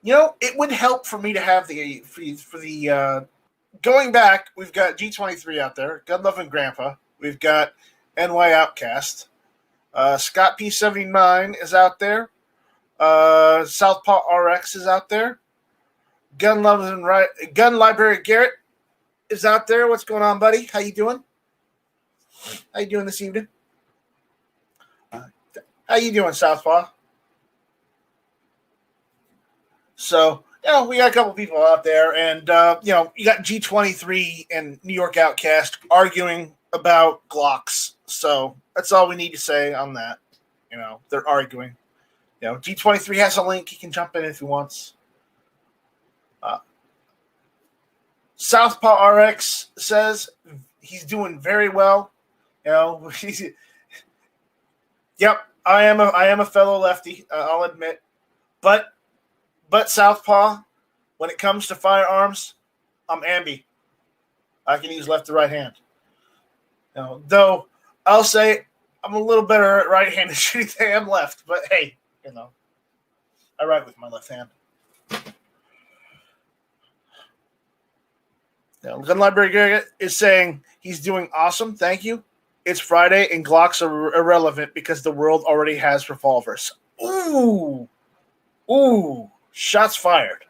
It would help for me to have the going back. We've got G23 out there, Gun Loving Grandpa. We've got NY Outcast. Scott P79 is out there. Southpaw RX is out there. Gun Library Garrett is out there. What's going on, buddy? How you doing? How you doing this evening? How you doing, Southpaw? So, we got a couple people out there, and, you got G23 and New York Outcast arguing about Glocks. So, that's all we need to say on that. They're arguing. G23 has a link. He can jump in if he wants. Southpaw RX says he's doing very well. Yep, I am a fellow lefty, I'll admit. But Southpaw, when it comes to firearms, I'm ambi. I can use left to right hand. Though I'll say I'm a little better at right-handed shooting than I am left. But hey, I write with my left hand. Gun Library is saying he's doing awesome. Thank you. It's Friday and Glocks are irrelevant because the world already has revolvers. Ooh. Shots fired.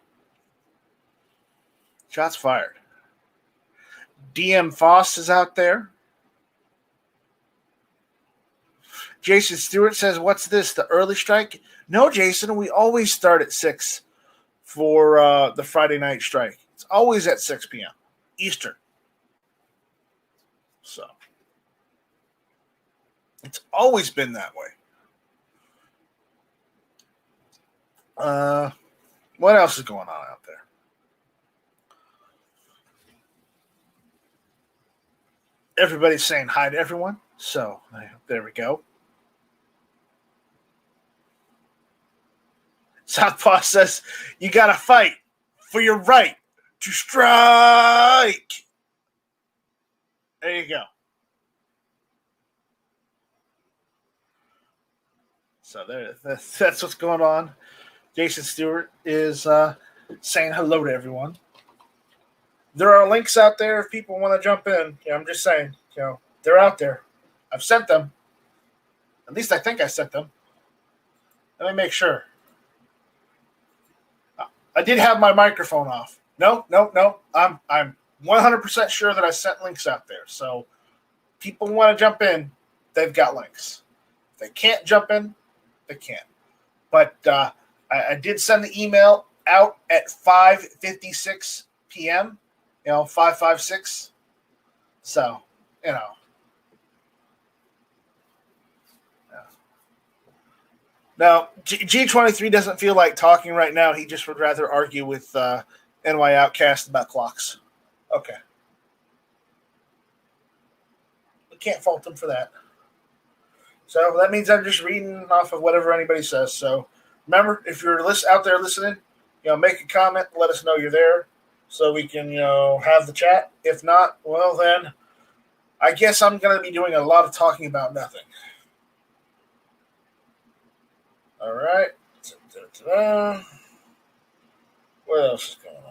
Shots fired. DM Foss is out there. Jason Stewart says, what's this, the early strike? No, Jason, we always start at 6 for the Friday night strike. It's always at 6 p.m. Eastern. So, it's always been that way. What else is going on out there? Everybody's saying hi to everyone. So, there we go. Southpaw says, you got to fight for your right to strike. There you go. So that's what's going on. Jason Stewart is saying hello to everyone. There are links out there if people want to jump in. I'm just saying, they're out there. I've sent them. At least I think I sent them. Let me make sure. I did have my microphone off. No. I'm 100% sure that I sent links out there. So people want to jump in, they've got links. If they can't jump in, they can't. But I did send the email out at 5:56 p.m., 5:56. So, Now, G23 doesn't feel like talking right now. He just would rather argue with NY Outcast about clocks. Okay. We can't fault him for that. So that means I'm just reading off of whatever anybody says. So remember, if you're out there listening, make a comment, let us know you're there so we can, have the chat. If not, well, then I guess I'm going to be doing a lot of talking about nothing. All right. What else is going on?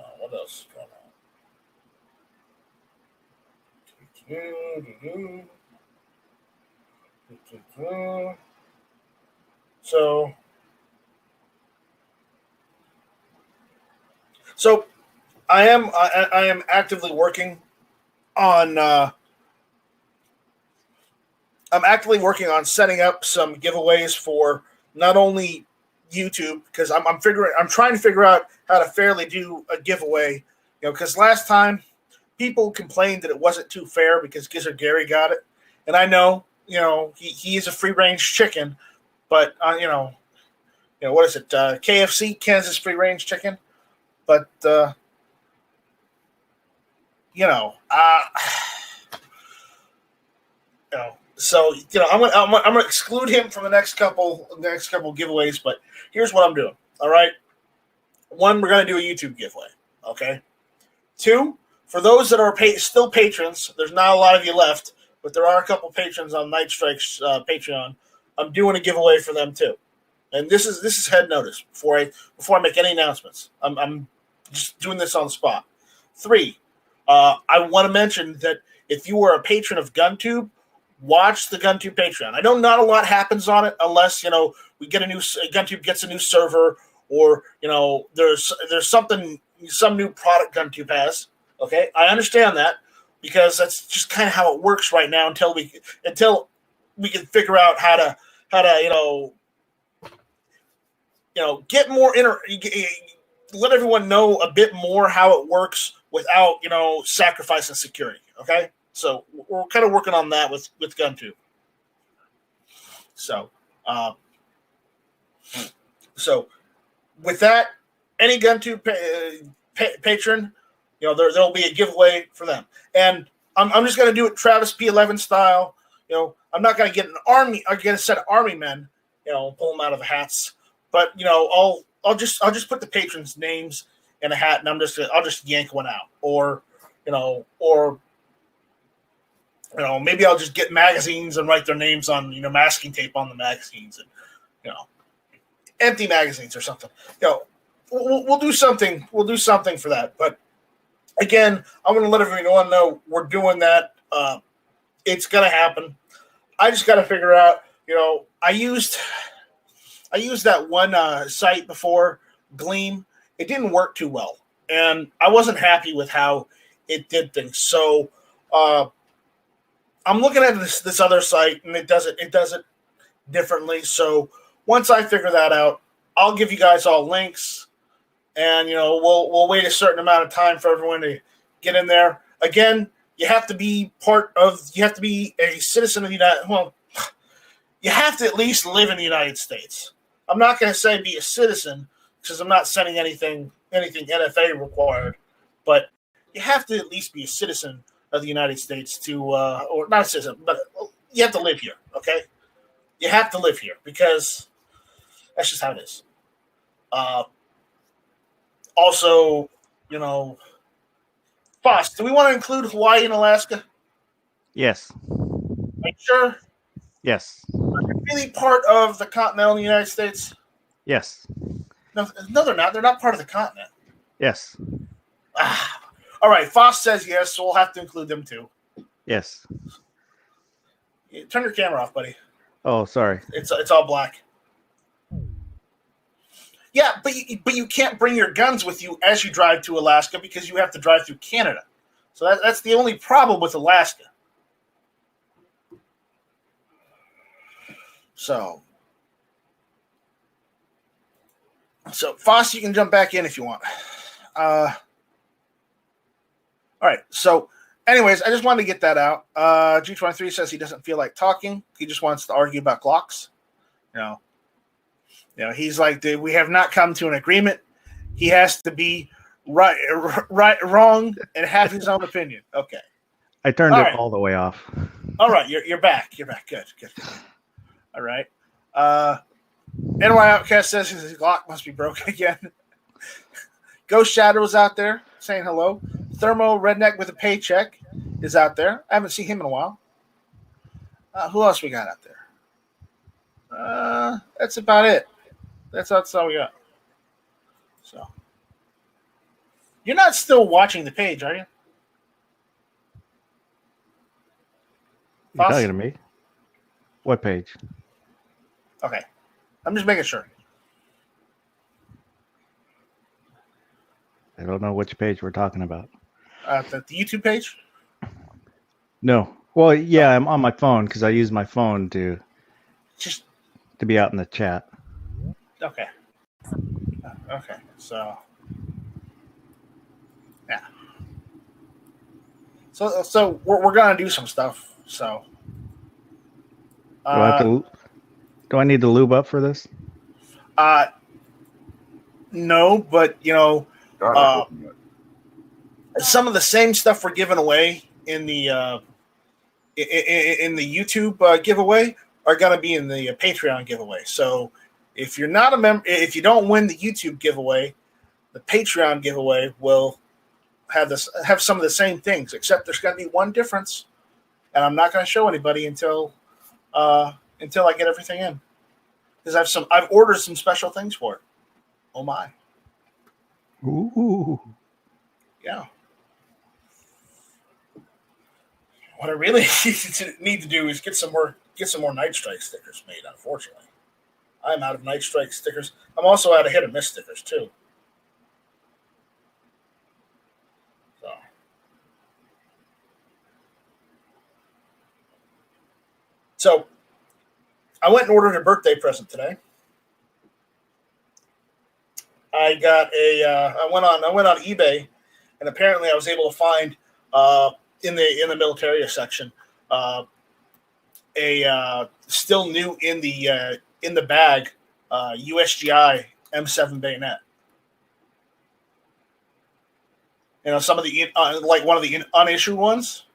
So I am actively working on setting up some giveaways for not only YouTube, because I'm trying to figure out how to fairly do a giveaway, because last time people complained that it wasn't too fair because Gizzard Gary got it, and I know, he is a free range chicken, but what is it? KFC, Kansas free range chicken, but So I'm gonna exclude him from the next couple giveaways. But here's what I'm doing. All right, 1, we're gonna do a YouTube giveaway. Okay. 2, for those that are still patrons, there's not a lot of you left, but there are a couple patrons on Night Strike's Patreon. I'm doing a giveaway for them too. and this is head notice before I make any announcements. I'm just doing this on the spot. 3, I want to mention that if you are a patron of GunTube, watch the GunTube Patreon. I know not a lot happens on it unless we get GunTube gets a new server, or there's some new product GunTube has. Okay, I understand that, because that's just kind of how it works right now until we can figure out how to get more let everyone know a bit more how it works without sacrificing security. Okay, so we're kind of working on that with GunTube. So with that, any GunTube patron, there'll be a giveaway for them, and I'm just going to do it Travis P11 style. I'm not going to get a set of army men, pull them out of the hats, but I'll just put the patrons' names in a hat, and I'll just yank one out, or maybe I'll just get magazines and write their names on masking tape on the magazines, and empty magazines or something. We'll do something. We'll do something for that. But again, I'm going to let everyone know we're doing that. It's going to happen. I just got to figure out. I used that one site before, Gleam. It didn't work too well, and I wasn't happy with how it did things. So I'm looking at this other site, and it does it differently. So once I figure that out, I'll give you guys all links, and we'll wait a certain amount of time for everyone to get in there. Again, you have to be a citizen of the United. Well, you have to at least live in the United States. I'm not going to say be a citizen, because I'm not sending anything NFA required, but you have to at least be a citizen of the United States to, or not a citizen, but you have to live here. Okay, you have to live here, because that's just how it is. Also, Foss, do we want to include Hawaii and Alaska? Yes. Are you sure? Yes. Are they really part of the continental United States? Yes. No, they're not. They're not part of the continent. Yes. All right. Foss says yes, so we'll have to include them too. Yes. Turn your camera off, buddy. Oh, sorry. It's all black. Yeah, but you can't bring your guns with you as you drive to Alaska, because you have to drive through Canada. So that's the only problem with Alaska. So Foss, you can jump back in if you want. All right. So anyways, I just wanted to get that out. G23 says he doesn't feel like talking. He just wants to argue about Glocks. He's like, we have not come to an agreement. He has to be right, wrong, and have his own opinion. Okay. I turned it all the way off. All right, you're back. You're back. Good. All right. NY Outcast says his Glock must be broken again. Ghost Shadow is out there saying hello. Thermo Redneck with a paycheck is out there. I haven't seen him in a while. Who else we got out there? That's about it. That's all we got. So, you're not still watching the page, are you? You talking to me? What page? Okay. I'm just making sure. I don't know which page we're talking about. The YouTube page? No. Well, yeah, I'm on my phone because I use my phone to be out in the chat. Okay. Okay. So, yeah. So we're gonna do some stuff. So, do I need to lube up for this? No, but some of the same stuff we're giving away in the YouTube giveaway are going to be in the Patreon giveaway. So if you're not a member, if you don't win the YouTube giveaway, the Patreon giveaway will have some of the same things, except there's going to be one difference, and I'm not going to show anybody until I get everything in. because I've ordered some special things for it. Oh my! Ooh. Yeah. What I really need to do is get some more Night Strike stickers made. Unfortunately, I'm out of Night Strike stickers. I'm also out of Hit and Miss stickers too. So I went and ordered a birthday present today. I went on eBay, and apparently I was able to find in the militaria section a still new in the bag USGI M7 bayonet. You know, some of the like one of the unissued ones.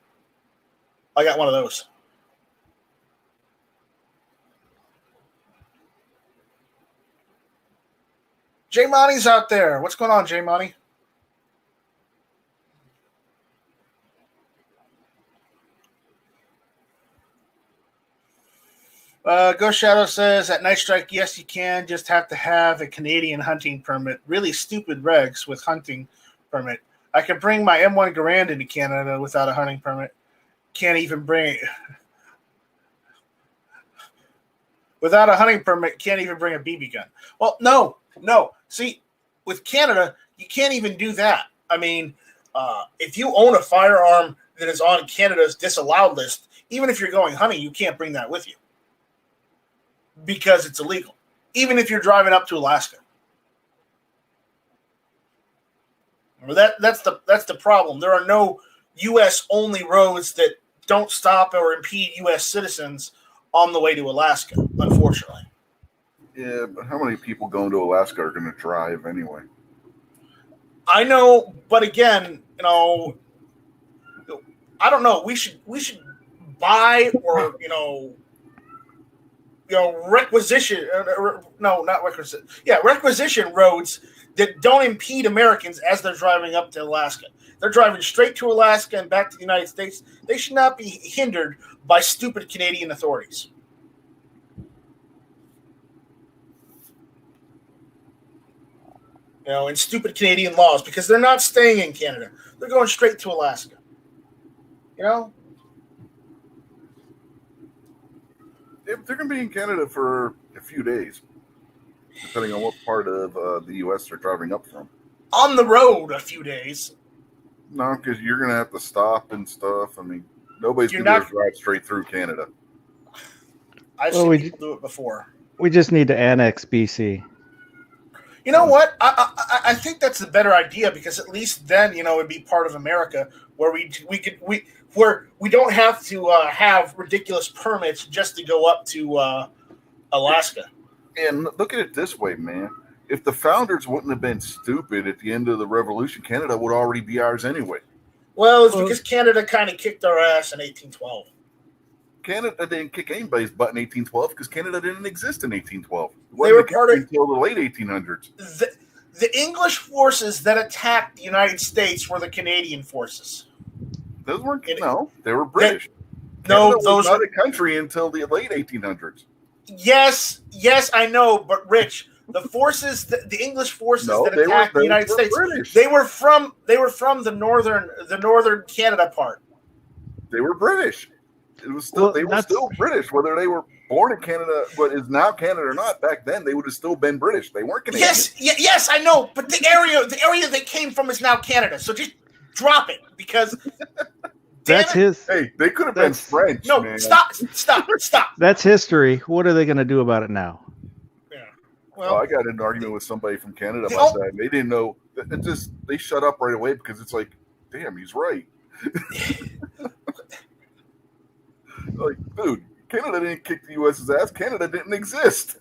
I got one of those. J Monty's out there. What's going on, J Monty? Ghost Shadow says at Night Strike, yes, you can. Just have to have a Canadian hunting permit. Really stupid regs with hunting permit. I could bring my M1 Garand into Canada without a hunting permit. Can't even bring it. Without a hunting permit, can't even bring a BB gun. Well, no. See, with Canada, you can't even do that. I mean, if you own a firearm that is on Canada's disallowed list, even if you're going hunting, you can't bring that with you because it's illegal, even if you're driving up to Alaska. That's the problem. There are no U.S. only roads that don't stop or impede U.S. citizens on the way to Alaska, unfortunately. Yeah, but how many people going to Alaska are going to drive anyway? I know, but again, you know, I don't know. We should buy or requisition. No, not requisition. Yeah, requisition roads that don't impede Americans as they're driving up to Alaska. They're driving straight to Alaska and back to the United States. They should not be hindered by stupid Canadian authorities. You know, and stupid Canadian laws, because they're not staying in Canada. They're going straight to Alaska. You know? Yeah, they're going to be in Canada for a few days, depending on what part of the U.S. they're driving up from. On the road a few days. No, because you're going to have to stop and stuff. I mean, nobody's going to drive straight through Canada. I've seen people do it before. We just need to annex BC. You know what? I think that's the better idea, because at least then, you know, it'd be part of America where we don't have to have ridiculous permits just to go up to Alaska. And look at it this way, man. If the founders wouldn't have been stupid at the end of the revolution, Canada would already be ours anyway. Well, it's because Canada kind of kicked our ass in 1812. Canada didn't kick anybody's butt in 1812 because Canada didn't exist in 1812. They were part of until the late 1800s. The English forces that attacked the United States were the Canadian forces. Those weren't they were British. Those was not a country until the late 1800s. Yes, I know, but Rich, the forces, the English forces that attacked the United States, British. they were from the northern Canada part. They were British. It was still they were still British, whether they were born in Canada, but is now Canada or not. Back then, they would have still been British. They weren't Canadian. Yes, I know, but the area they came from is now Canada. So just drop it, because Hey, they could have been French. No, man. stop. That's history. What are they going to do about it now? Yeah. Well, I got in an argument with somebody from Canada about that. They didn't know. They shut up right away because it's like, damn, he's right. Like, dude, Canada didn't kick the U.S.'s ass. Canada didn't exist.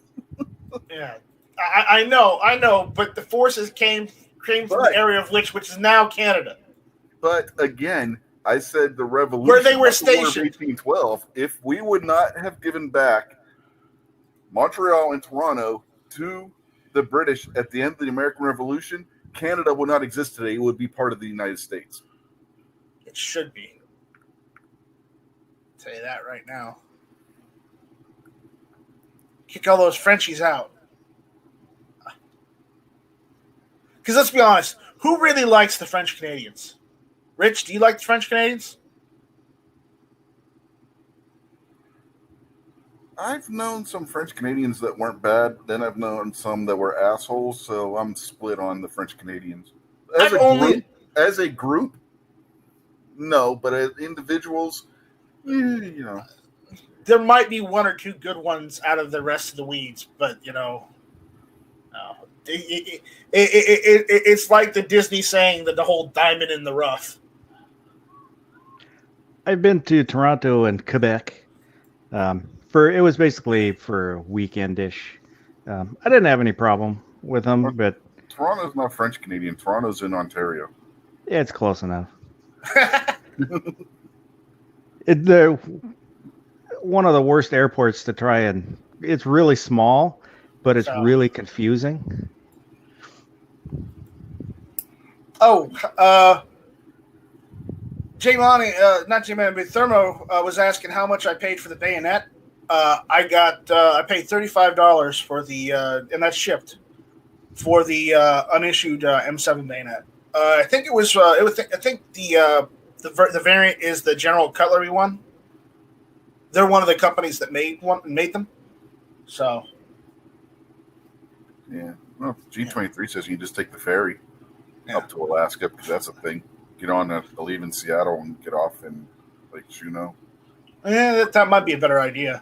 Yeah, I know, but the forces came from the area of which is now Canada. But again, I said the revolution where they were stationed, 1812. If we would not have given back Montreal and Toronto to the British at the end of the American Revolution, Canada would not exist today. It would be part of the United States. It should be. I'll tell you that right now. Kick all those Frenchies out. Because let's be honest, who really likes the French Canadians? Rich, do you like the French Canadians? I've known some French Canadians that weren't bad. Then I've known some that were assholes. So I'm split on the French Canadians. As a group, no. But as individuals, you know, there might be one or two good ones out of the rest of the weeds. But you know, it's like the Disney saying that the whole diamond in the rough. I've been to Toronto and Quebec. It was basically for a weekend-ish. I didn't have any problem with them, but Toronto's not French Canadian. Toronto's in Ontario. Yeah, it's close enough. One of the worst airports to try, and it's really small, but it's really confusing. J-Lonnie, not J-Man, but Thermo was asking how much I paid for the bayonet. I paid $35 for the, and that's shipped, for the unissued M7 bayonet. I think it was. I think the variant is the General Cutlery one. They're one of the companies that made them. So. Yeah. Well, G23 says you can just take the ferry up to Alaska because that's a thing. Get on, I believe, in Seattle and get off in Lake Juneau. Yeah, that might be a better idea.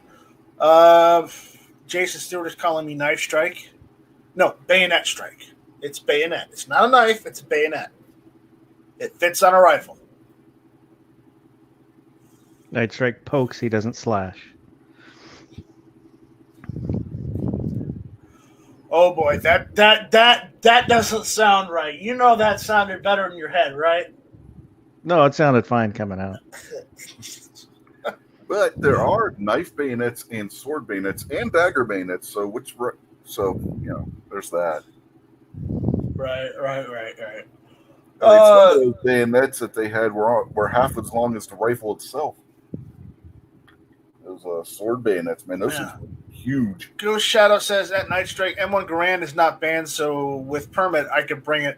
Jason Stewart is calling me knife strike. No, bayonet strike. It's bayonet. It's not a knife. It's a bayonet. It fits on a rifle. Night strike pokes. He doesn't slash. Oh boy, that doesn't sound right. You know that sounded better in your head, right? No, it sounded fine coming out. But there are knife bayonets and sword bayonets and dagger bayonets. So there's that. Right. Some of those bayonets that they had were half as long as the rifle itself. Those sword bayonets, man, those are huge. Ghost Shadow says at Night Strike, M1 Garand is not banned, so with permit I could bring it.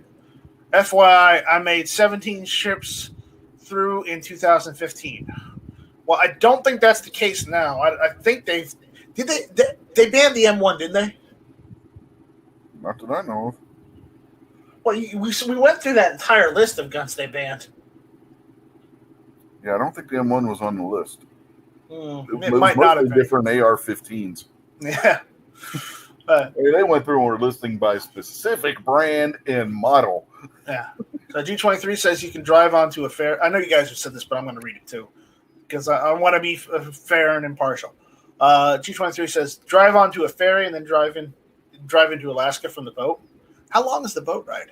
FYI, I made 17 ships through in 2015. Well, I don't think that's the case now. I think they banned the M1, didn't they? Not that I know of. Well, we went through that entire list of guns they banned. Yeah, I don't think the M1 was on the list. It might not have been. Different AR-15s. Yeah. They went through and were listing by specific brand and model. Yeah. So G23 says you can drive onto a ferry. I know you guys have said this, but I'm going to read it too because I want to be fair and impartial. G23 says drive onto a ferry and then drive into Alaska from the boat. How long is the boat ride?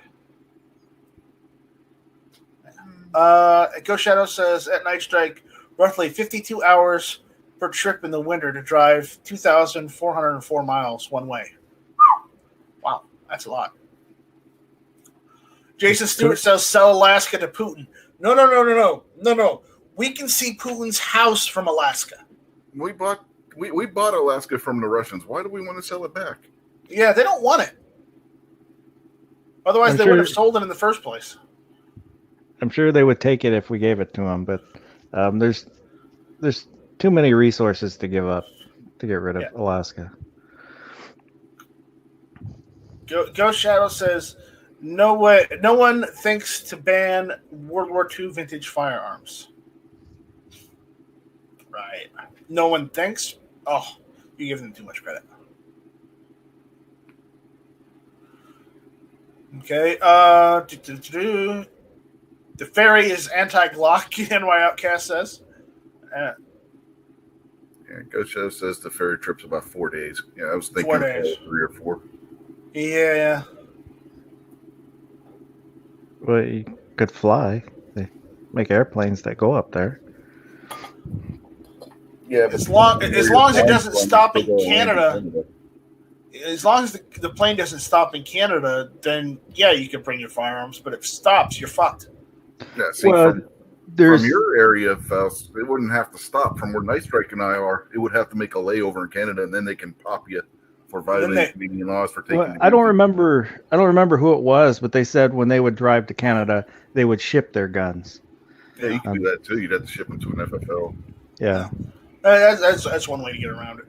Ghost Shadow says at Night Strike, roughly 52 hours per trip in the winter to drive 2,404 miles one way. Wow, that's a lot. Jason Stewart says sell Alaska to Putin. No. We can see Putin's house from Alaska. We bought Alaska from the Russians. Why do we want to sell it back? Yeah, they don't want it. Otherwise, they would have sold it in the first place. I'm sure they would take it if we gave it to them, but there's too many resources to give up to get rid of Alaska. Ghost Shadow says, no way. No one thinks to ban World War II vintage firearms. Right. No one thinks? Oh, you give them too much credit. Okay. The ferry is anti-Glock, NY Outcast says. Ghost Shadow says the ferry trip's about 4 days. Yeah, I was thinking 4 days. 3 or 4. Yeah. Well, you could fly. They make airplanes that go up there. Yeah, but as long as it doesn't stop in Canada. As long as the plane doesn't stop in Canada, then yeah, you can bring your firearms. But if it stops, you're fucked. Yeah, there's your area, Faust, it wouldn't have to stop from where Night Strike and I are. It would have to make a layover in Canada, and then they can pop you for violating Canadian laws for taking. Well, I don't remember who it was, but they said when they would drive to Canada, they would ship their guns. Yeah, you can do that too. You'd have to ship them to an FFL. Yeah, that's one way to get around it.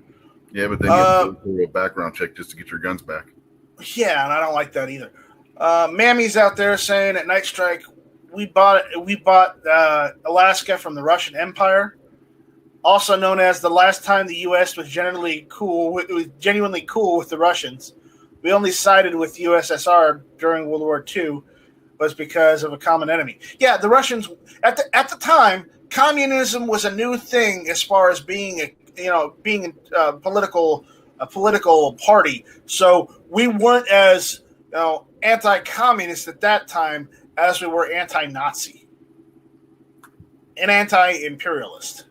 Yeah, but then you have to go through a background check just to get your guns back. Yeah, and I don't like that either. Mammy's out there saying at Night Strike, we bought Alaska from the Russian Empire, also known as the last time the U.S. was genuinely cool with the Russians. We only sided with USSR during World War II was because of a common enemy. Yeah, the Russians at the time, communism was a new thing as far as being a political party. So we weren't as anti-communist at that time as we were anti-Nazi and anti-imperialist.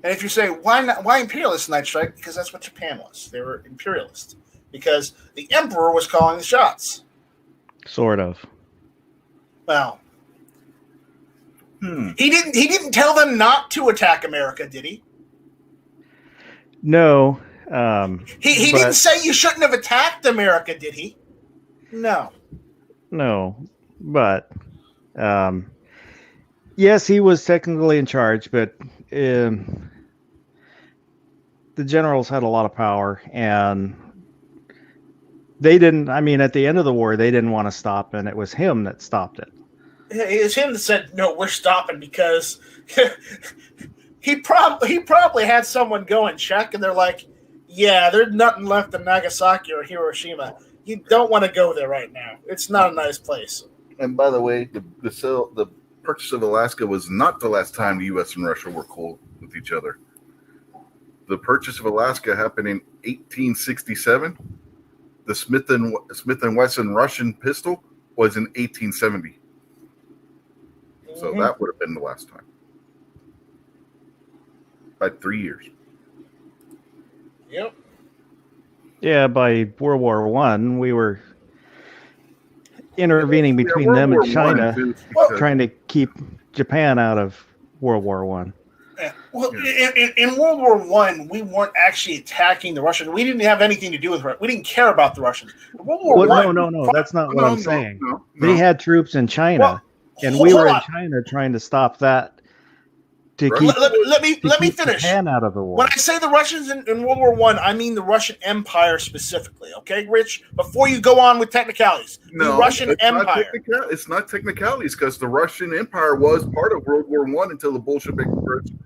And if you say, why imperialist, Night Strike? Because that's what Japan was. They were imperialist. Because the emperor was calling the shots. sort of. Well, he didn't tell them not to attack America, did he? No. He didn't say you shouldn't have attacked America, did he? No. No. But yes, he was technically in charge, but the generals had a lot of power, and they didn't. I mean, at the end of the war, they didn't want to stop, and it was him that stopped it. It was him that said, "No, we're stopping," because he probably had someone go and check, and they're like, "Yeah, there's nothing left in Nagasaki or Hiroshima. You don't want to go there right now. It's not a nice place." And by the way, the purchase of Alaska was not the last time the U.S. and Russia were cool with each other. The purchase of Alaska happened in 1867. The Smith and Wesson Russian pistol was in 1870. So that would have been the last time. By 3 years. Yep. Yeah, by World War One, we were intervening between them and China, trying to keep Japan out of World War One. Yeah. Well, in World War One, we weren't actually attacking the Russians. We didn't have anything to do with it. We didn't care about the Russians. World War One, no, that's not what I'm saying. No. They had troops in China, and we were in China trying to stop that. To keep, let me finish. Japan out of the war. When I say the Russians in World War One, I mean the Russian Empire specifically. Okay, Rich. Before you go on with technicalities, the Russian Empire. It's not technicalities because the Russian Empire was part of World War One until the Bolshevik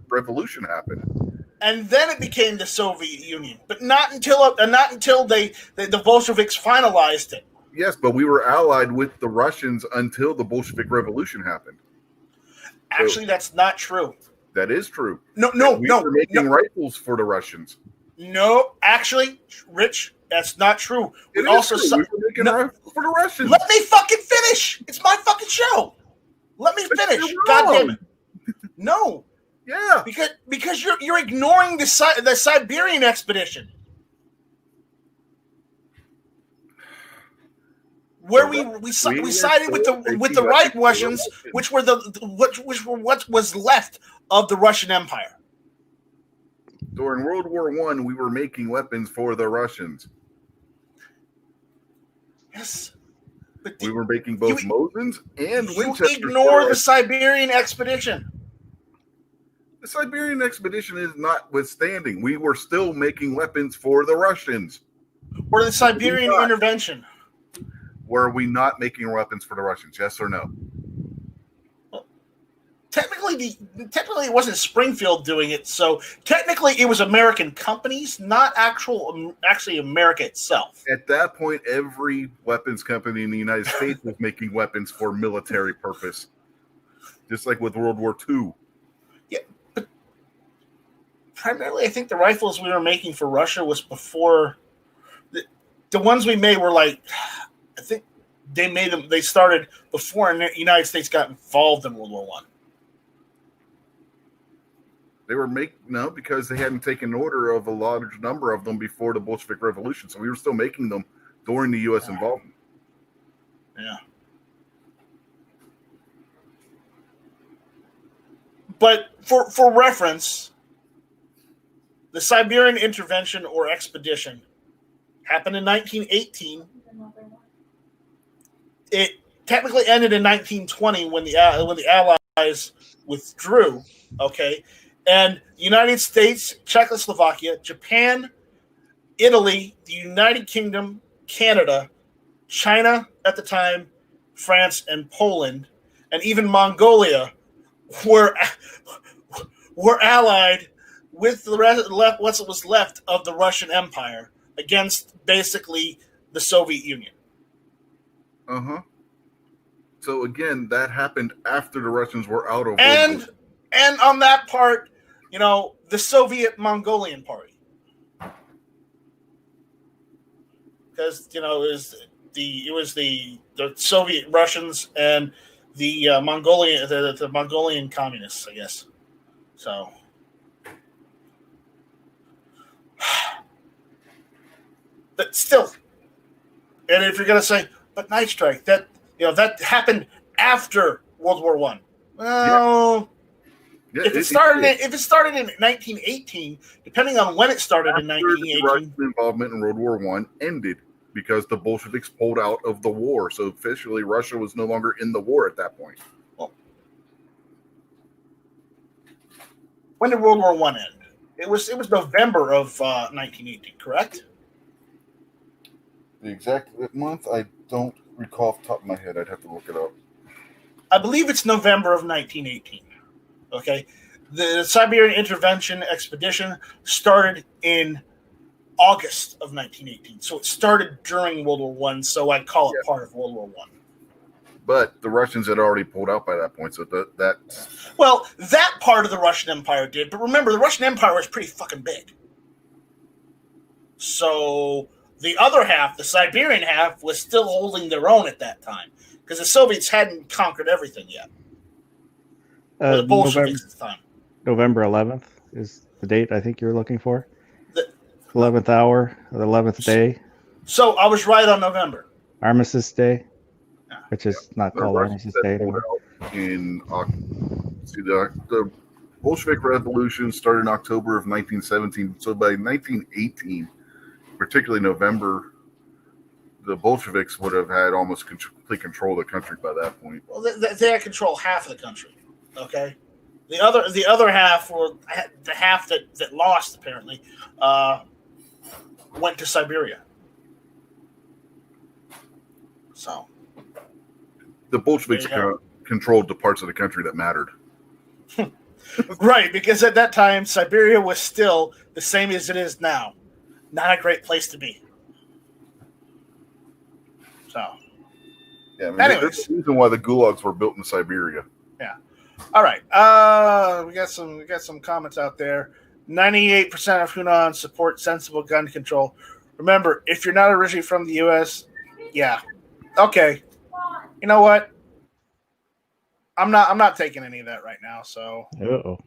Revolution happened, and then it became the Soviet Union. But not until the Bolsheviks finalized it. Yes, but we were allied with the Russians until the Bolshevik Revolution happened. Actually, that's not true. That is true. We were making rifles for the Russians. No, actually, Rich, that's not true. We were making rifles for the Russians. Let me fucking finish. It's my fucking show. Let me finish. God damn it. No. Yeah. Because you're ignoring the Siberian expedition. Where we sided with the right Russians, which were what was left of the Russian Empire. During World War One, we were making weapons for the Russians. Yes, but we were making both Mosins and Winchester. You ignore the Siberian expedition. The Siberian expedition is notwithstanding. We were still making weapons for the Russians. Or the Siberian intervention. Were we not making weapons for the Russians? Yes or no? Well, technically, it wasn't Springfield doing it. So technically, it was American companies, not actually America itself. At that point, every weapons company in the United States was making weapons for military purpose, just like with World War II. Yeah, but primarily, I think the rifles we were making for Russia was before the ones we made were like. I think they made them. They started before the United States got involved in World War One. They were because they hadn't taken order of a large number of them before the Bolshevik Revolution, so we were still making them during the U.S. involvement. Yeah. But for reference, the Siberian intervention or expedition happened in 1918. It technically ended in 1920 when the Allies withdrew. Okay, and the United States, Czechoslovakia, Japan, Italy, the United Kingdom, Canada, China at the time, France, and Poland, and even Mongolia were allied with the rest, what was left of the Russian Empire against basically the Soviet Union. Uh-huh. So again, that happened after the Russians were out of and on that part, the Soviet Mongolian Party, because it was the Soviet Russians and the Mongolian the Mongolian communists, I guess. So, but still, and if you're gonna say, but Night Strike, that happened after World War I. Well, yeah, if it started in 1918, depending on when it started in the 1918, Russian involvement in World War I ended because the Bolsheviks pulled out of the war. So officially, Russia was no longer in the war at that point. Well, when did World War I end? It was November of 1918, correct? The exact month, I don't recall off the top of my head. I'd have to look it up. I believe it's November of 1918. Okay, the Siberian intervention expedition started in August of 1918, so it started during World War I. So I call it part of World War I. But the Russians had already pulled out by that point, so that part of the Russian Empire did. But remember, the Russian Empire was pretty fucking big. So the other half, the Siberian half, was still holding their own at that time because the Soviets hadn't conquered everything yet. The Bolsheviks at the time. November 11th is the date I think you're looking for. 11th hour, the 11th day. So I was right on November. Armistice Day, which is not called Armistice Day anymore. The Bolshevik Revolution started in October of 1917. So by 1918, particularly November, the Bolsheviks would have had almost complete control of the country by that point. Well, they had control half of the country. Okay, the other half, or the half that lost, apparently, went to Siberia. So the Bolsheviks controlled the parts of the country that mattered. Right, because at that time, Siberia was still the same as it is now. Not a great place to be. So, yeah, there's a reason why the gulags were built in Siberia. Yeah. All right. We got some comments out there. 98% of Hunan support sensible gun control. Remember, if you're not originally from the U.S., yeah, okay. You know what? I'm not taking any of that right now. So. Uh-oh.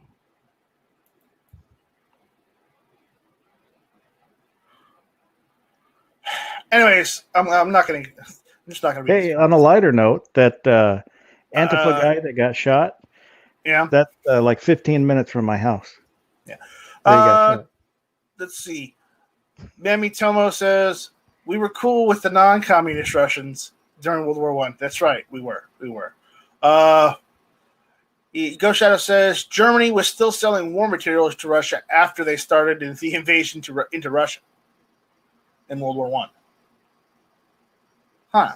Anyways, I'm just not gonna be. Hey, on a lighter note, that Antifa guy that got shot. Yeah. That's like 15 minutes from my house. Yeah. Let's see. Mammy Tomo says we were cool with the non-communist Russians during World War I. That's right, we were. Ghost Shadow says Germany was still selling war materials to Russia after they started the invasion into Russia in World War I. Huh.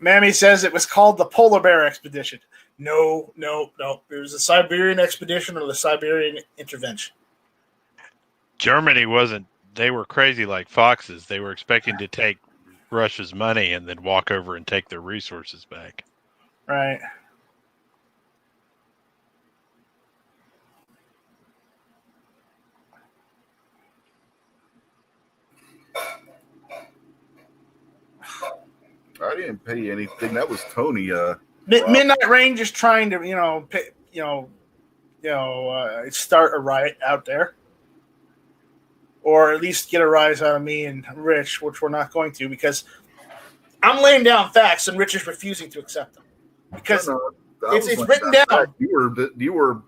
Mammy says it was called the Polar Bear Expedition. No. It was the Siberian Expedition or the Siberian Intervention. Germany wasn't. They were crazy like foxes. They were expecting to take Russia's money and then walk over and take their resources back. Right. I didn't pay anything. That was Tony. Midnight Range is trying to, start a riot out there, or at least get a rise out of me and Rich, which we're not going to because I'm laying down facts and Rich is refusing to accept them. Because It's written down. You were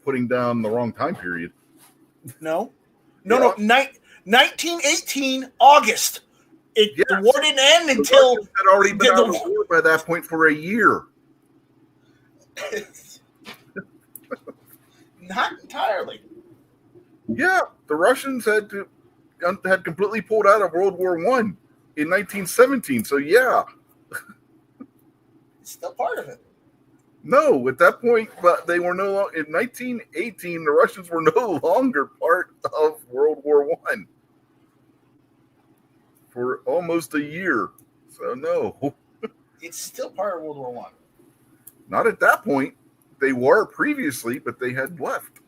putting down the wrong time period. No. 1918 August. The war didn't end until Russians had already been out of war by that point for a year. Not entirely. Yeah, the Russians had completely pulled out of World War I in 1917. So yeah, it's still part of it. No, at that point, but they were no longer in 1918. The Russians were no longer part of World War I for almost a year. So no, it's still part of World War I. Not at that point. They were previously, but they had left.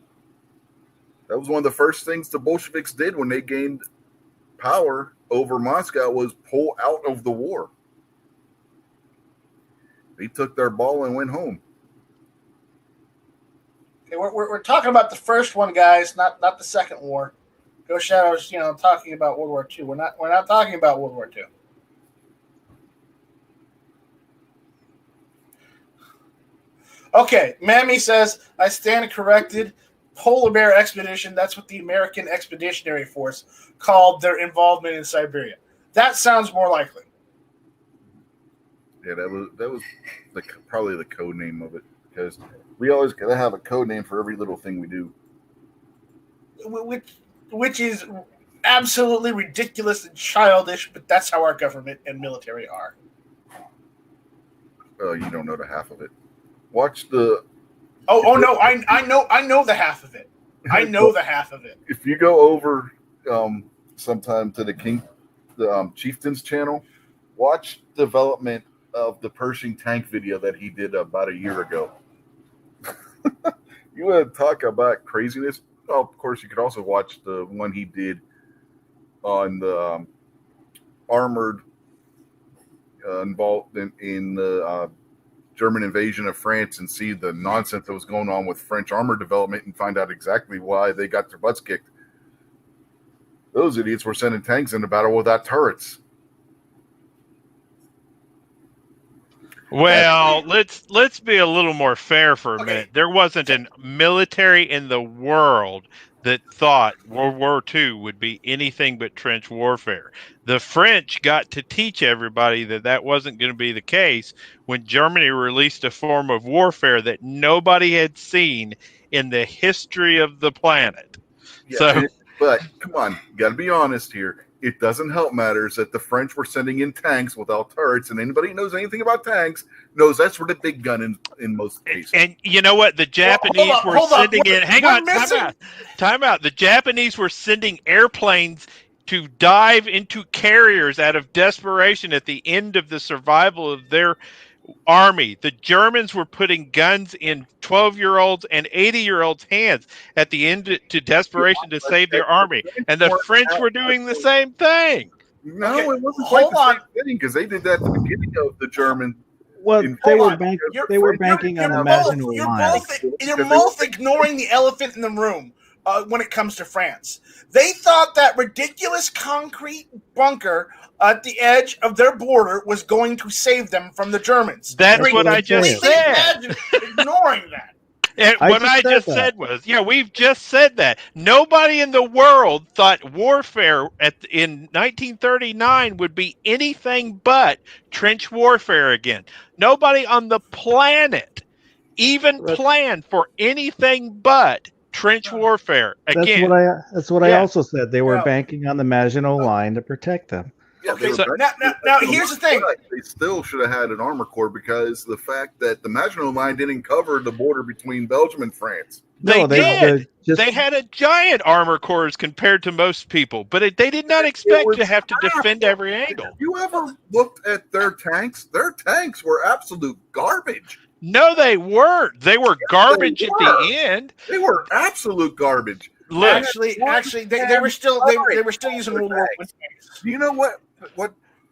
That was one of the first things the Bolsheviks did when they gained power over Moscow was pull out of the war. They took their ball and went home. Okay, we're talking about the first one, guys, not the second war. Ghost Shadows, talking about World War II. We're not talking about World War II. Okay, Mammy says, I stand corrected. Polar Bear Expedition, that's what the American Expeditionary Force called their involvement in Siberia. That sounds more likely. Yeah, that was probably the code name of it, because we always got to have a code name for every little thing we do. Which is absolutely ridiculous and childish, but that's how our government and military are. You don't know the half of it. Watch the. Oh no! I know the half of it. I know the half of it. If you go over sometime to the Chieftain's channel, watch development of the Pershing tank video that he did about a year ago. You want to talk about craziness? Well, of course, you could also watch the one he did on the armored involved in the German invasion of France and see the nonsense that was going on with French armor development and find out exactly why they got their butts kicked. Those idiots were sending tanks into battle without turrets. Well, let's be a little more fair for a minute. There wasn't a military in the world that thought World War II would be anything but trench warfare. The French got to teach everybody that wasn't going to be the case when Germany released a form of warfare that nobody had seen in the history of the planet. Yeah, but come on, you got to be honest here. It doesn't help matters that the French were sending in tanks without turrets, and anybody who knows anything about tanks knows that's where the big gun in most cases. And you know what? The Japanese were sending in. Hang on, time out. The Japanese were sending airplanes to dive into carriers out of desperation at the end of the survival of their army. The Germans were putting guns in 12-year-olds and 80-year-olds' hands at the end to desperation to save their army. And the French were doing the same thing. No, it wasn't quite the same thing because they did that at the beginning of the German. Well, they were banking on the Maginot Line. You're both ignoring the elephant in the room when it comes to France. They thought that ridiculous concrete bunker at the edge of their border was going to save them from the Germans. That's what I just said. Ignoring that. What I just said was, we've just said that. Nobody in the world thought warfare in 1939 would be anything but trench warfare again. Nobody on the planet even planned for anything but trench warfare again. That's what I also said. They were banking on the Maginot Line to protect them. Yeah, okay, now here's the thing. They still should have had an armor corps because the fact that the Maginot Line didn't cover the border between Belgium and France. They did. They had a giant armor corps compared to most people, but they did not expect to have to defend every angle. You ever looked at their tanks? Their tanks were absolute garbage. No, they weren't. They were garbage at the end. They were absolute garbage. Look, actually, they were still using World War I. Do you know what?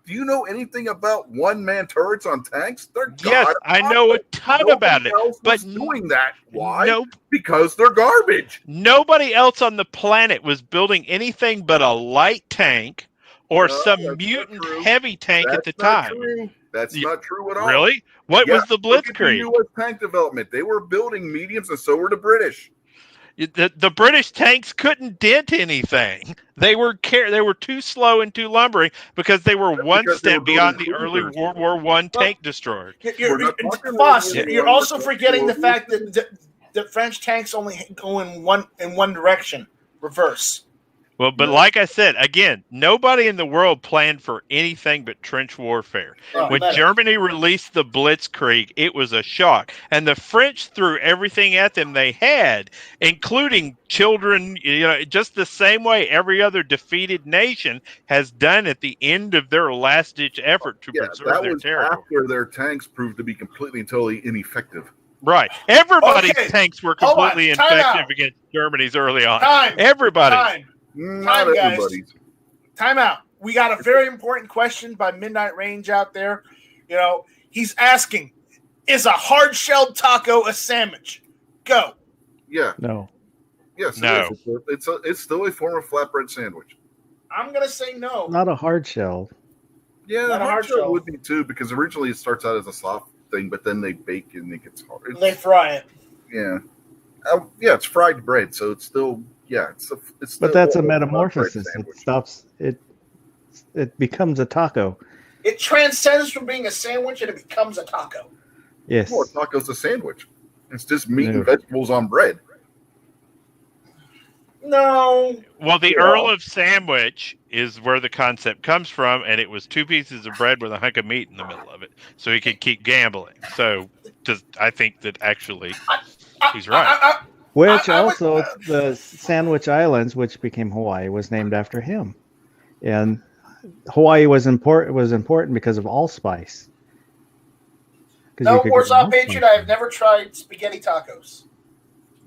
Do you know anything about one-man turrets on tanks? Yes, I know a ton about it. But doing that, why? Because they're garbage. Nobody else on the planet was building anything but a light tank or some mutant heavy tank at the time. That's not true at all. Really? What was the Look at the Blitzkrieg? U.S. tank development. They were building mediums, and so were the British. The British tanks couldn't dent anything. They were too slow and too lumbering because they were one because they were step beyond the building early cruisers. World War I tank destroyers. Boss, you're also forgetting the fact that the French tanks only go in one direction, reverse. Well, but like I said, again, nobody in the world planned for anything but trench warfare. When Germany released the Blitzkrieg, it was a shock. And the French threw everything at them they had, including children, just the same way every other defeated nation has done at the end of their last-ditch effort to preserve their territory. After their tanks proved to be completely and totally ineffective. Right. Everybody's tanks were completely ineffective against Germany's early on. Everybody. Not everybody's. Time out. We got a very important question by Midnight Range out there. He's asking, is a hard-shelled taco a sandwich? Go. Yeah. No. Yes, no. It's still a form of flatbread sandwich. I'm going to say no. Not a hard shell. Yeah, a hard shell would be too, because originally it starts out as a soft thing, but then they bake and it gets hard. They fry it. Yeah. It's fried bread, so it's still... Yeah, it's but that's a metamorphosis. It stops. It becomes a taco. It transcends from being a sandwich and it becomes a taco. Yes. Well, a taco's a sandwich. It's just meat and vegetables on bread. No. Well, the Earl of Sandwich is where the concept comes from, and it was 2 pieces of bread with a hunk of meat in the middle of it, so he could keep gambling. So, I think that actually he's right. Which also, the Sandwich Islands, which became Hawaii, was named after him. And Hawaii was important because of allspice. No, Warsaw Patriot, I've never tried spaghetti tacos.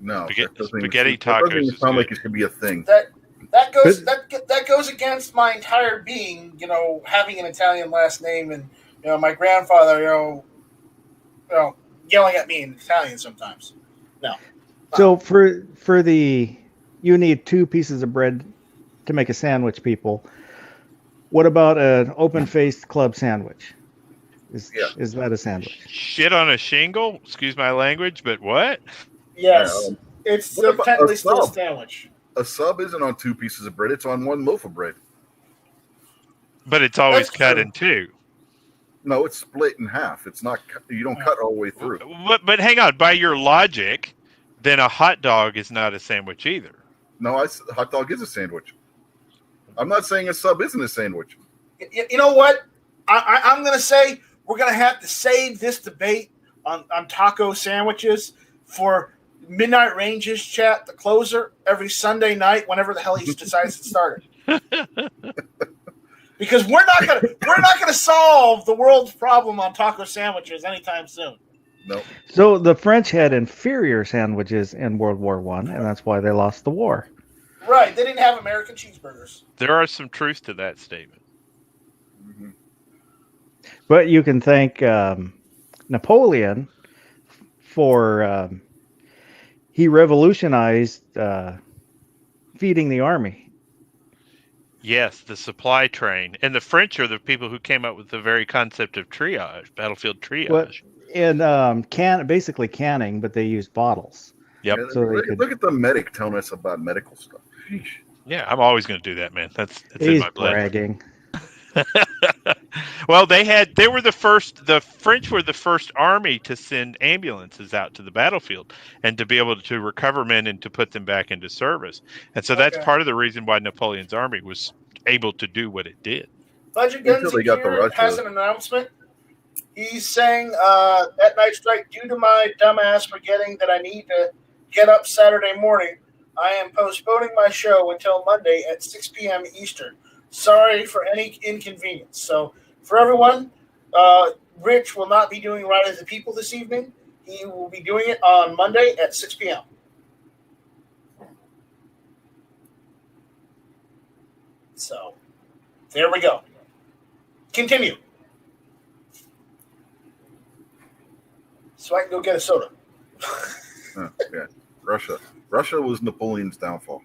No, spaghetti tacos doesn't sound like it should be a thing. That goes against my entire being, having an Italian last name, and my grandfather, yelling at me in Italian sometimes. No. So you need 2 pieces of bread to make a sandwich, people. What about an open-faced club sandwich? Is that a sandwich? Shit on a shingle? Excuse my language, but what? Yes. It's technically still a sandwich. A sub isn't on 2 pieces of bread. It's on 1 loaf of bread. But it's always cut in 2. No, it's split in half. It's not. You don't cut all the way through. But hang on. By your logic, then a hot dog is not a sandwich either. No, a hot dog is a sandwich. I'm not saying a sub isn't a sandwich. You know what? I'm going to say we're going to have to save this debate on taco sandwiches for Midnight Ranges chat, the closer, every Sunday night, whenever the hell he decides to start it. Because we're not going to solve the world's problem on taco sandwiches anytime soon. No. So the French had inferior sandwiches in World War I, and that's why they lost the war. Right. They didn't have American cheeseburgers. There are some truth to that statement. Mm-hmm. But you can thank Napoleon for he revolutionized feeding the army. Yes, the supply train. And the French are the people who came up with the very concept of triage, battlefield triage. Basically canning, but they used bottles. Yep. So look at the medic telling us about medical stuff. Sheesh. Yeah, I'm always going to do that, man. It's in my blood. Bragging. Well, the French were the first army to send ambulances out to the battlefield and to be able to recover men and to put them back into service. And so that's part of the reason why Napoleon's army was able to do what it did. Budget Guns has an announcement. He's saying at Night Strike, due to my dumbass forgetting that I need to get up Saturday morning, I am postponing my show until Monday at 6 p.m. Eastern. Sorry for any inconvenience. So for everyone, Rich will not be doing Ride of the People this evening. He will be doing it on Monday at 6 p.m. So there we go. Continue. So I can go get a soda. Yeah. Russia was Napoleon's downfall.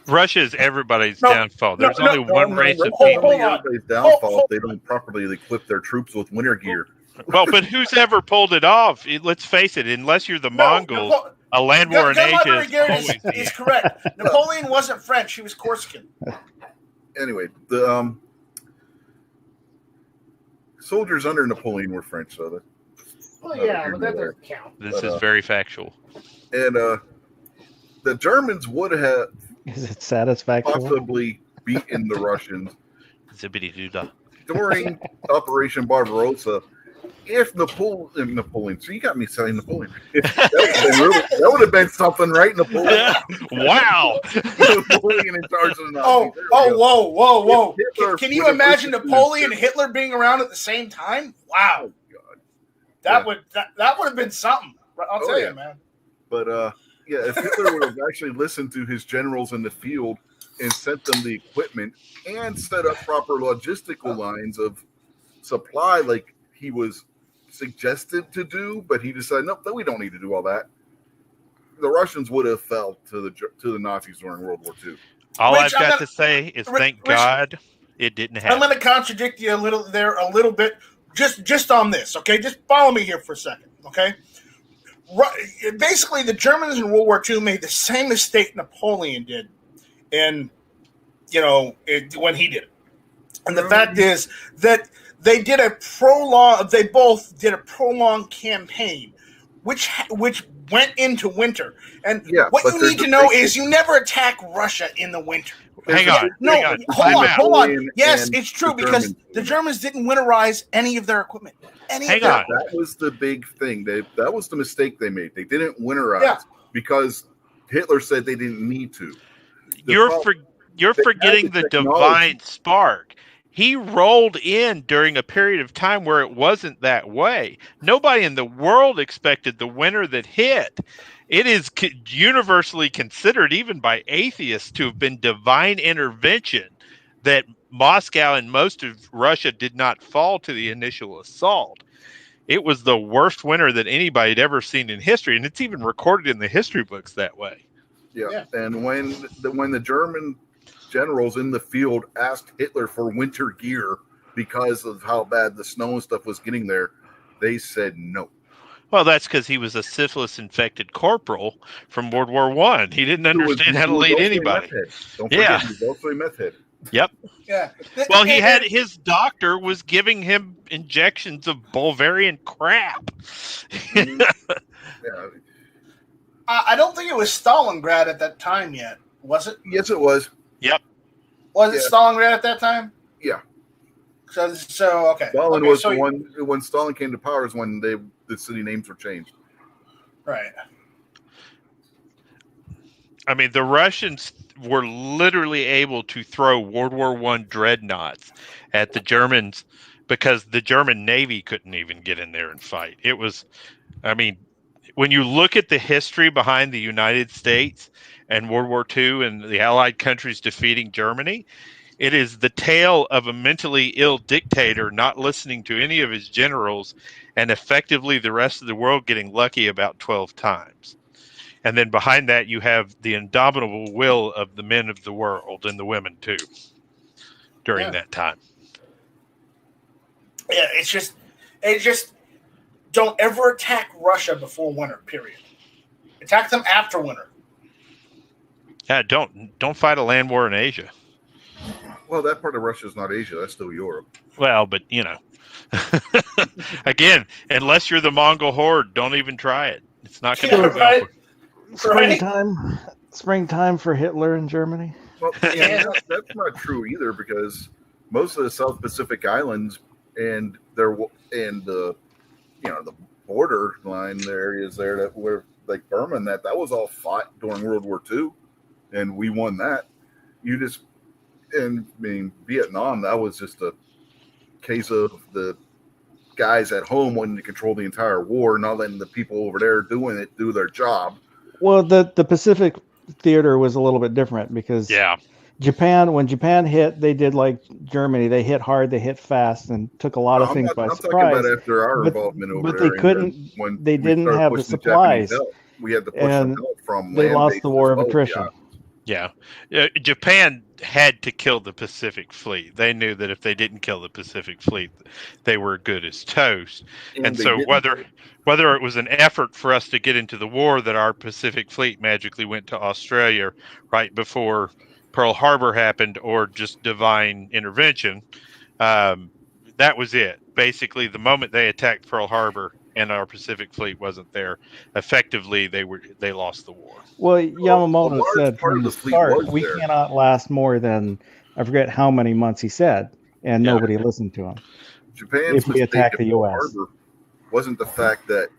Russia is everybody's downfall. There's only one race of people. people. Everybody's downfall. They don't properly equip their troops with winter gear. Well, but who's ever pulled it off? Let's face it. Unless you're the Mongols, a land war in Asia is correct. Napoleon wasn't French; he was Corsican. Anyway, the soldiers under Napoleon were French, so but that doesn't count. This is very factual. And the Germans would have possibly beaten the Russians during Operation Barbarossa if Napoleon. So you got me saying Napoleon. That would have been something, right? Napoleon. Wow. Napoleon in charge of the Nazis. Whoa. Can you imagine Napoleon and Hitler being around at the same time? Wow. God. That would have been something. I'll tell you, man. But if Hitler would have actually listened to his generals in the field and sent them the equipment and set up proper logistical lines of supply like he was suggested to do, but he decided, nope, we don't need to do all that. The Russians would have fell to the Nazis during World War II. All I've got to say is thank God it didn't happen. I'm going to contradict you a little bit, just on this, okay? Just follow me here for a second, okay? Basically, the Germans in World War II made the same mistake Napoleon did, when he did it. And the fact is that they both did a prolonged campaign, which went into winter. And what you need to know is you never attack Russia in the winter. Hang on. Hold on. Yes, it's true because the Germans didn't winterize any of their equipment. That was the big thing. That was the mistake they made. They didn't winterize because Hitler said they didn't need to. You're forgetting the divine spark. He rolled in during a period of time where it wasn't that way. Nobody in the world expected the winter that hit. It is universally considered, even by atheists, to have been divine intervention that Moscow and most of Russia did not fall to the initial assault. It was the worst winter that anybody had ever seen in history, and it's even recorded in the history books that way. Yeah. And when the German generals in the field asked Hitler for winter gear because of how bad the snow and stuff was getting there, they said no. Well, that's because he was a syphilis-infected corporal from World War I. He didn't understand how to lead anybody. Don't forget, he was also a meth head. Yep. Yeah. Well, his doctor was giving him injections of Bulgarian crap. I don't think it was Stalingrad at that time yet, was it? Yes, it was. Yep. Was it Stalingrad at that time? Yeah. So okay. Stalin was the one when Stalin came to power is when the city names were changed. Right. I mean, the Russians were literally able to throw World War I dreadnoughts at the Germans because the German Navy couldn't even get in there and fight. It was, I mean, when you look at the history behind the United States and World War II and the Allied countries defeating Germany, it is the tale of a mentally ill dictator not listening to any of his generals and effectively the rest of the world getting lucky about 12 times. And then behind that, you have the indomitable will of the men of the world and the women too during that time. Yeah, it's just don't ever attack Russia before winter, period. Attack them after winter. Yeah, don't fight a land war in Asia. Well, that part of Russia is not Asia. That's still Europe. Well, but, again, unless you're the Mongol horde, don't even try it. It's not going to go well. Springtime for Hitler in Germany? Well, that's not true either because most of the South Pacific Islands and the borderline areas there that were like Burma and that was all fought during World War II, and we won that. Vietnam, that was just a case of the guys at home wanting to control the entire war, not letting the people over there doing it do their job. Well, the Pacific theater was a little bit different because when Japan hit, they did like Germany. They hit hard, they hit fast, and took a lot of things by surprise. I'm talking about after our involvement over there. But they didn't have the supplies. We had to push them out from they lost the war of attrition. Yeah. Japan had to kill the Pacific Fleet. They knew that if they didn't kill the Pacific Fleet, they were good as toast. And so whether it was an effort for us to get into the war that our Pacific Fleet magically went to Australia right before Pearl Harbor happened, or just divine intervention, that was it. Basically, the moment they attacked Pearl Harbor and our Pacific Fleet wasn't there, effectively they lost the war. Well, Yamamoto said from the start, we cannot last more than, I forget how many months he said, and nobody listened to him. Japan's if we attack the U.S. Harbor wasn't the fact that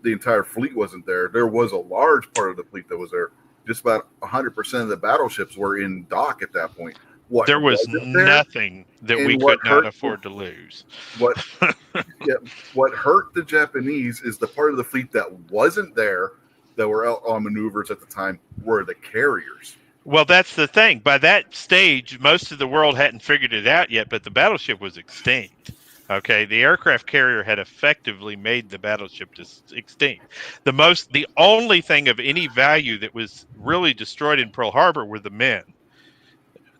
the entire fleet wasn't there. There was a large part of the fleet that was there. Just about 100% of the battleships were in dock at that point. There was nothing that we could not afford to lose. What hurt the Japanese is the part of the fleet that wasn't there, that were out on maneuvers at the time, were the carriers. Well, that's the thing. By that stage, most of the world hadn't figured it out yet, but the battleship was extinct. Okay, the aircraft carrier had effectively made the battleship extinct. The only thing of any value that was really destroyed in Pearl Harbor were the men.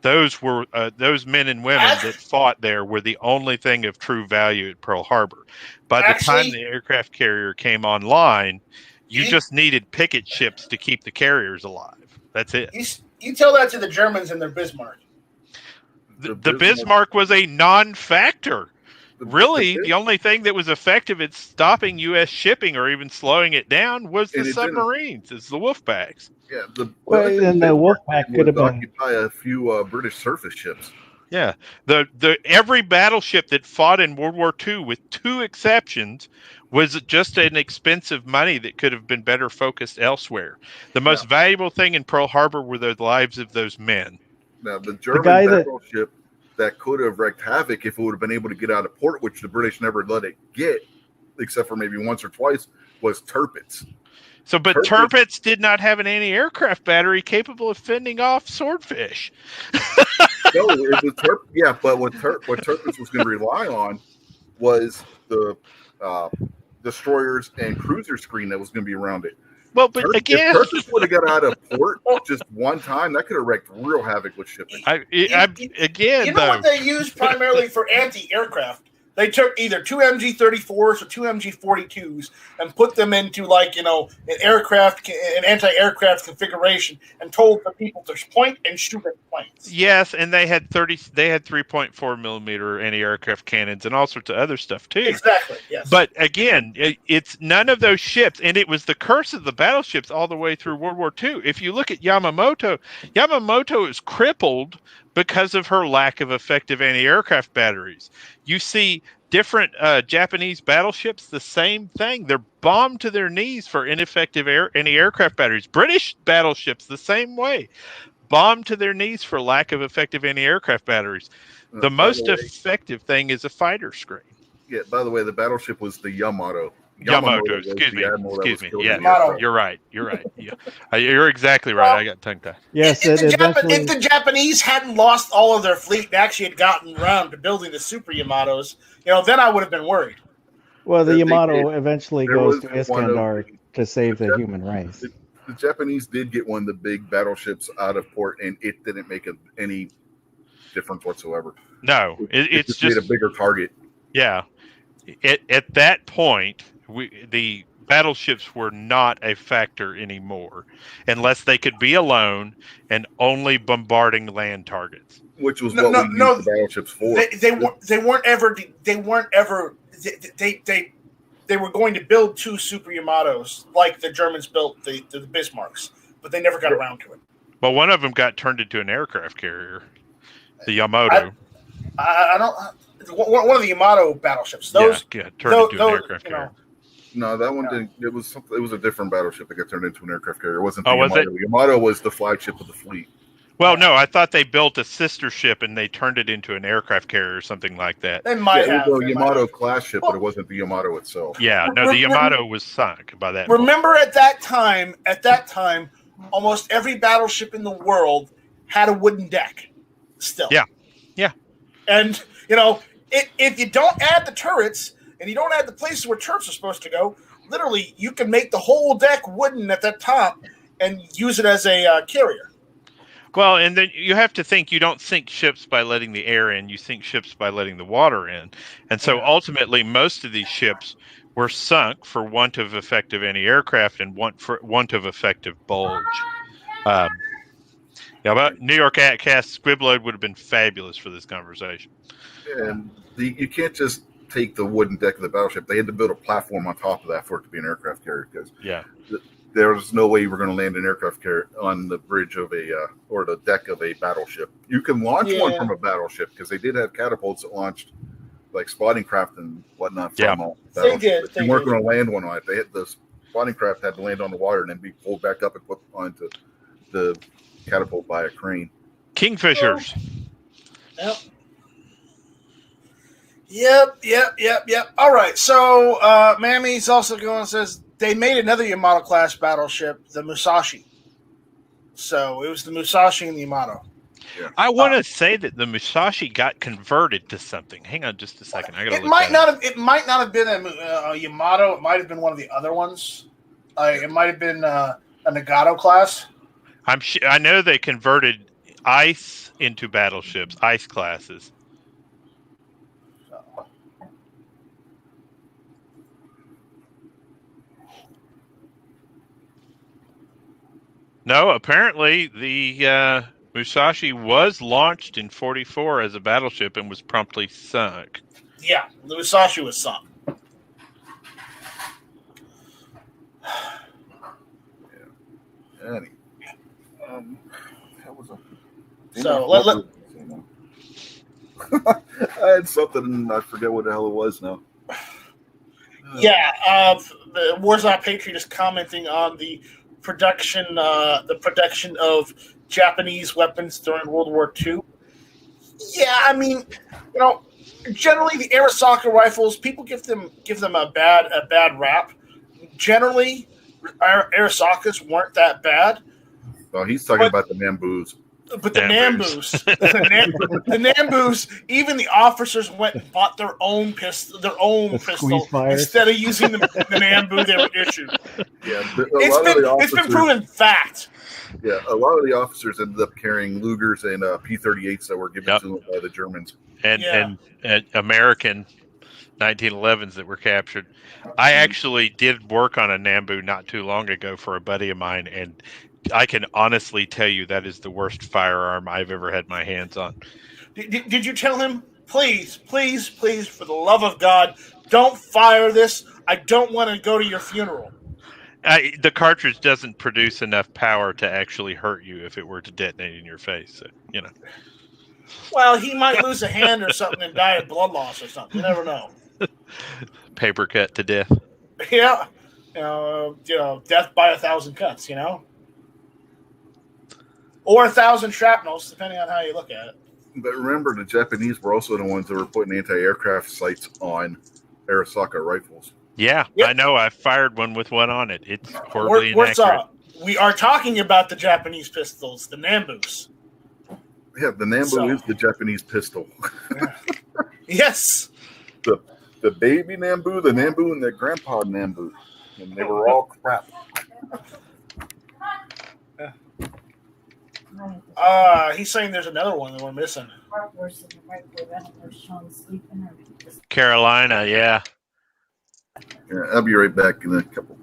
Those were those men and women that fought there were the only thing of true value at Pearl Harbor. By the time the aircraft carrier came online, you just needed picket ships to keep the carriers alive. That's it. You tell that to the Germans and their Bismarck. The Bismarck was a non-factor. Really, the only thing that was effective at stopping U.S. shipping or even slowing it down was the submarines. It's the Wolfpacks. Yeah, the Wolfpack could have been occupy a few British surface ships. Yeah, the every battleship that fought in World War II, with two exceptions, was just an expensive money that could have been better focused elsewhere. The most valuable thing in Pearl Harbor were the lives of those men. Now, the German battleship that could have wreaked havoc if it would have been able to get out of port, which the British never let it get, except for maybe once or twice, was Tirpitz. But Tirpitz did not have an anti-aircraft battery capable of fending off swordfish. No, it was but what Tirpitz was going to rely on was the destroyers and cruiser screen that was going to be around it. Well, but again, if Tirpitz would have got out of port just one time, that could have wreaked real havoc with shipping. You know what they used primarily for anti-aircraft? They took either two MG-34s or two MG-42s and put them into an anti-aircraft configuration, and told the people to point and shoot at planes. Yes, and they had 3.4 millimeter anti-aircraft cannons and all sorts of other stuff too. Exactly. Yes. But again, it's none of those ships, and it was the curse of the battleships all the way through World War II. If you look at Yamamoto is crippled because of her lack of effective anti-aircraft batteries. You see different Japanese battleships, the same thing. They're bombed to their knees for ineffective anti-aircraft batteries. British battleships, the same way. Bombed to their knees for lack of effective anti-aircraft batteries. The most effective thing is a fighter screen. Yeah, by the way, the battleship was the Yamato. Yamato, excuse me. Yeah, you're right. Yeah. You're exactly right. I got tongue-tied. Yes, if the Japanese hadn't lost all of their fleet and actually had gotten around to building the Super Yamatos, then I would have been worried. Well, the Yamato eventually goes to Iskandar to save the human race. The Japanese did get one of the big battleships out of port, and it didn't make any difference whatsoever. No, it's just made a bigger target. Yeah. At that point, the battleships were not a factor anymore, unless they could be alone and only bombarding land targets. Which was what we used the battleships for. They were going to build two Super Yamatos like the Germans built the Bismarcks, but they never got around to it. Well, one of them got turned into an aircraft carrier, the Yamato. I don't. One of the Yamato battleships. Those turned into an aircraft carrier. No, that one didn't. It was a different battleship that got turned into an aircraft carrier. It wasn't the Yamato. Was it? The Yamato was the flagship of the fleet. Well, no, I thought they built a sister ship and they turned it into an aircraft carrier or something like that. They might have. It was a Yamato class ship, but it wasn't the Yamato itself. Yeah, no, the Yamato was sunk by that. Remember, at that time, almost every battleship in the world had a wooden deck. Still. Yeah. And if you don't add the turrets and you don't add the places where turrets are supposed to go, literally you can make the whole deck wooden at the top and use it as a carrier. Well, and then you have to think you don't sink ships by letting the air in, you sink ships by letting the water in. And so ultimately, most of these ships were sunk for want of effective anti-aircraft and want of effective bulge. But New York Cast Squibload would have been fabulous for this conversation. And you can't just take the wooden deck of the battleship. They had to build a platform on top of that for it to be an aircraft carrier, because there was no way you were going to land an aircraft carrier on the bridge of or the deck of a battleship. You can launch one from a battleship, because they did have catapults that launched like spotting craft and whatnot from a battleship. You weren't going to land one on it. They had the spotting craft had to land on the water and then be pulled back up and put onto the catapult by a crane. Kingfishers. Yep. All right. So Mammy's also going and says they made another Yamato class battleship, the Musashi. So it was the Musashi and the Yamato. Yeah. I want to say that the Musashi got converted to something. Hang on just a second. It might not have been a Yamato. It might have been one of the other ones. It might have been a Nagato class. I know they converted ice into battleships, ice classes. No, apparently the Musashi was launched in 1944 as a battleship and was promptly sunk. Yeah, the Musashi was sunk. Anyway, I had something and I forget what the hell it was now. The Warzone Patriot is commenting on the production of Japanese weapons during World War II. Yeah, I mean, generally the Arisaka rifles, people give them a bad rap. Generally, Arisakas weren't that bad. Well, he's talking about the Nambus. But the Nambus, the Nambus, even the officers went and bought their own pistol instead of using the Nambu they were issued. Yeah, it's been proven fact. Yeah, a lot of the officers ended up carrying Lugers and P-38s that were given to them by the Germans. And American 1911s that were captured. I actually did work on a Nambu not too long ago for a buddy of mine, and I can honestly tell you that is the worst firearm I've ever had my hands on. Did you tell him, please, for the love of God, don't fire this. I don't want to go to your funeral. The cartridge doesn't produce enough power to actually hurt you if it were to detonate in your face. So, Well, he might lose a hand or something and die of blood loss or something. You never know. Paper cut to death. Yeah. Death by 1,000 cuts, Or 1,000 shrapnels, depending on how you look at it. But remember, the Japanese were also the ones that were putting anti-aircraft sights on Arisaka rifles. Yeah, yep. I know. I fired one with one on it. It's horribly inaccurate. We are talking about the Japanese pistols, the Nambus. Yeah, the Nambu is the Japanese pistol. Yes. The baby Nambu, the Nambu, and the grandpa Nambu. And they were all crap. He's saying there's another one that we're missing. Carolina, yeah. I'll be right back in a couple.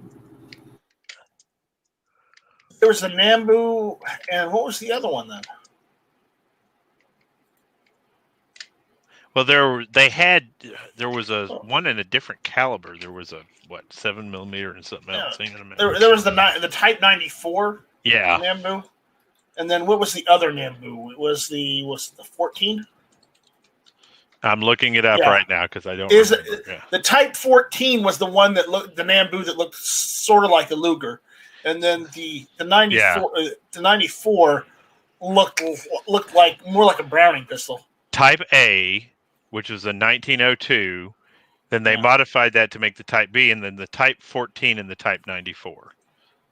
There was the Nambu, and what was the other one then? Well, there was a one in a different caliber. There was a 7mm and something else. There was the Type 94. Yeah. Nambu. And then what was the other Nambu? Was the 14? I'm looking it up right now because I don't remember. The Type 14 was the one that looked the Nambu that looked sort of like a Luger, and then the 94 the 94 looked like more like a Browning pistol. Type A, which was a 1902, then they modified that to make the Type B, and then the Type 14 and the Type 94.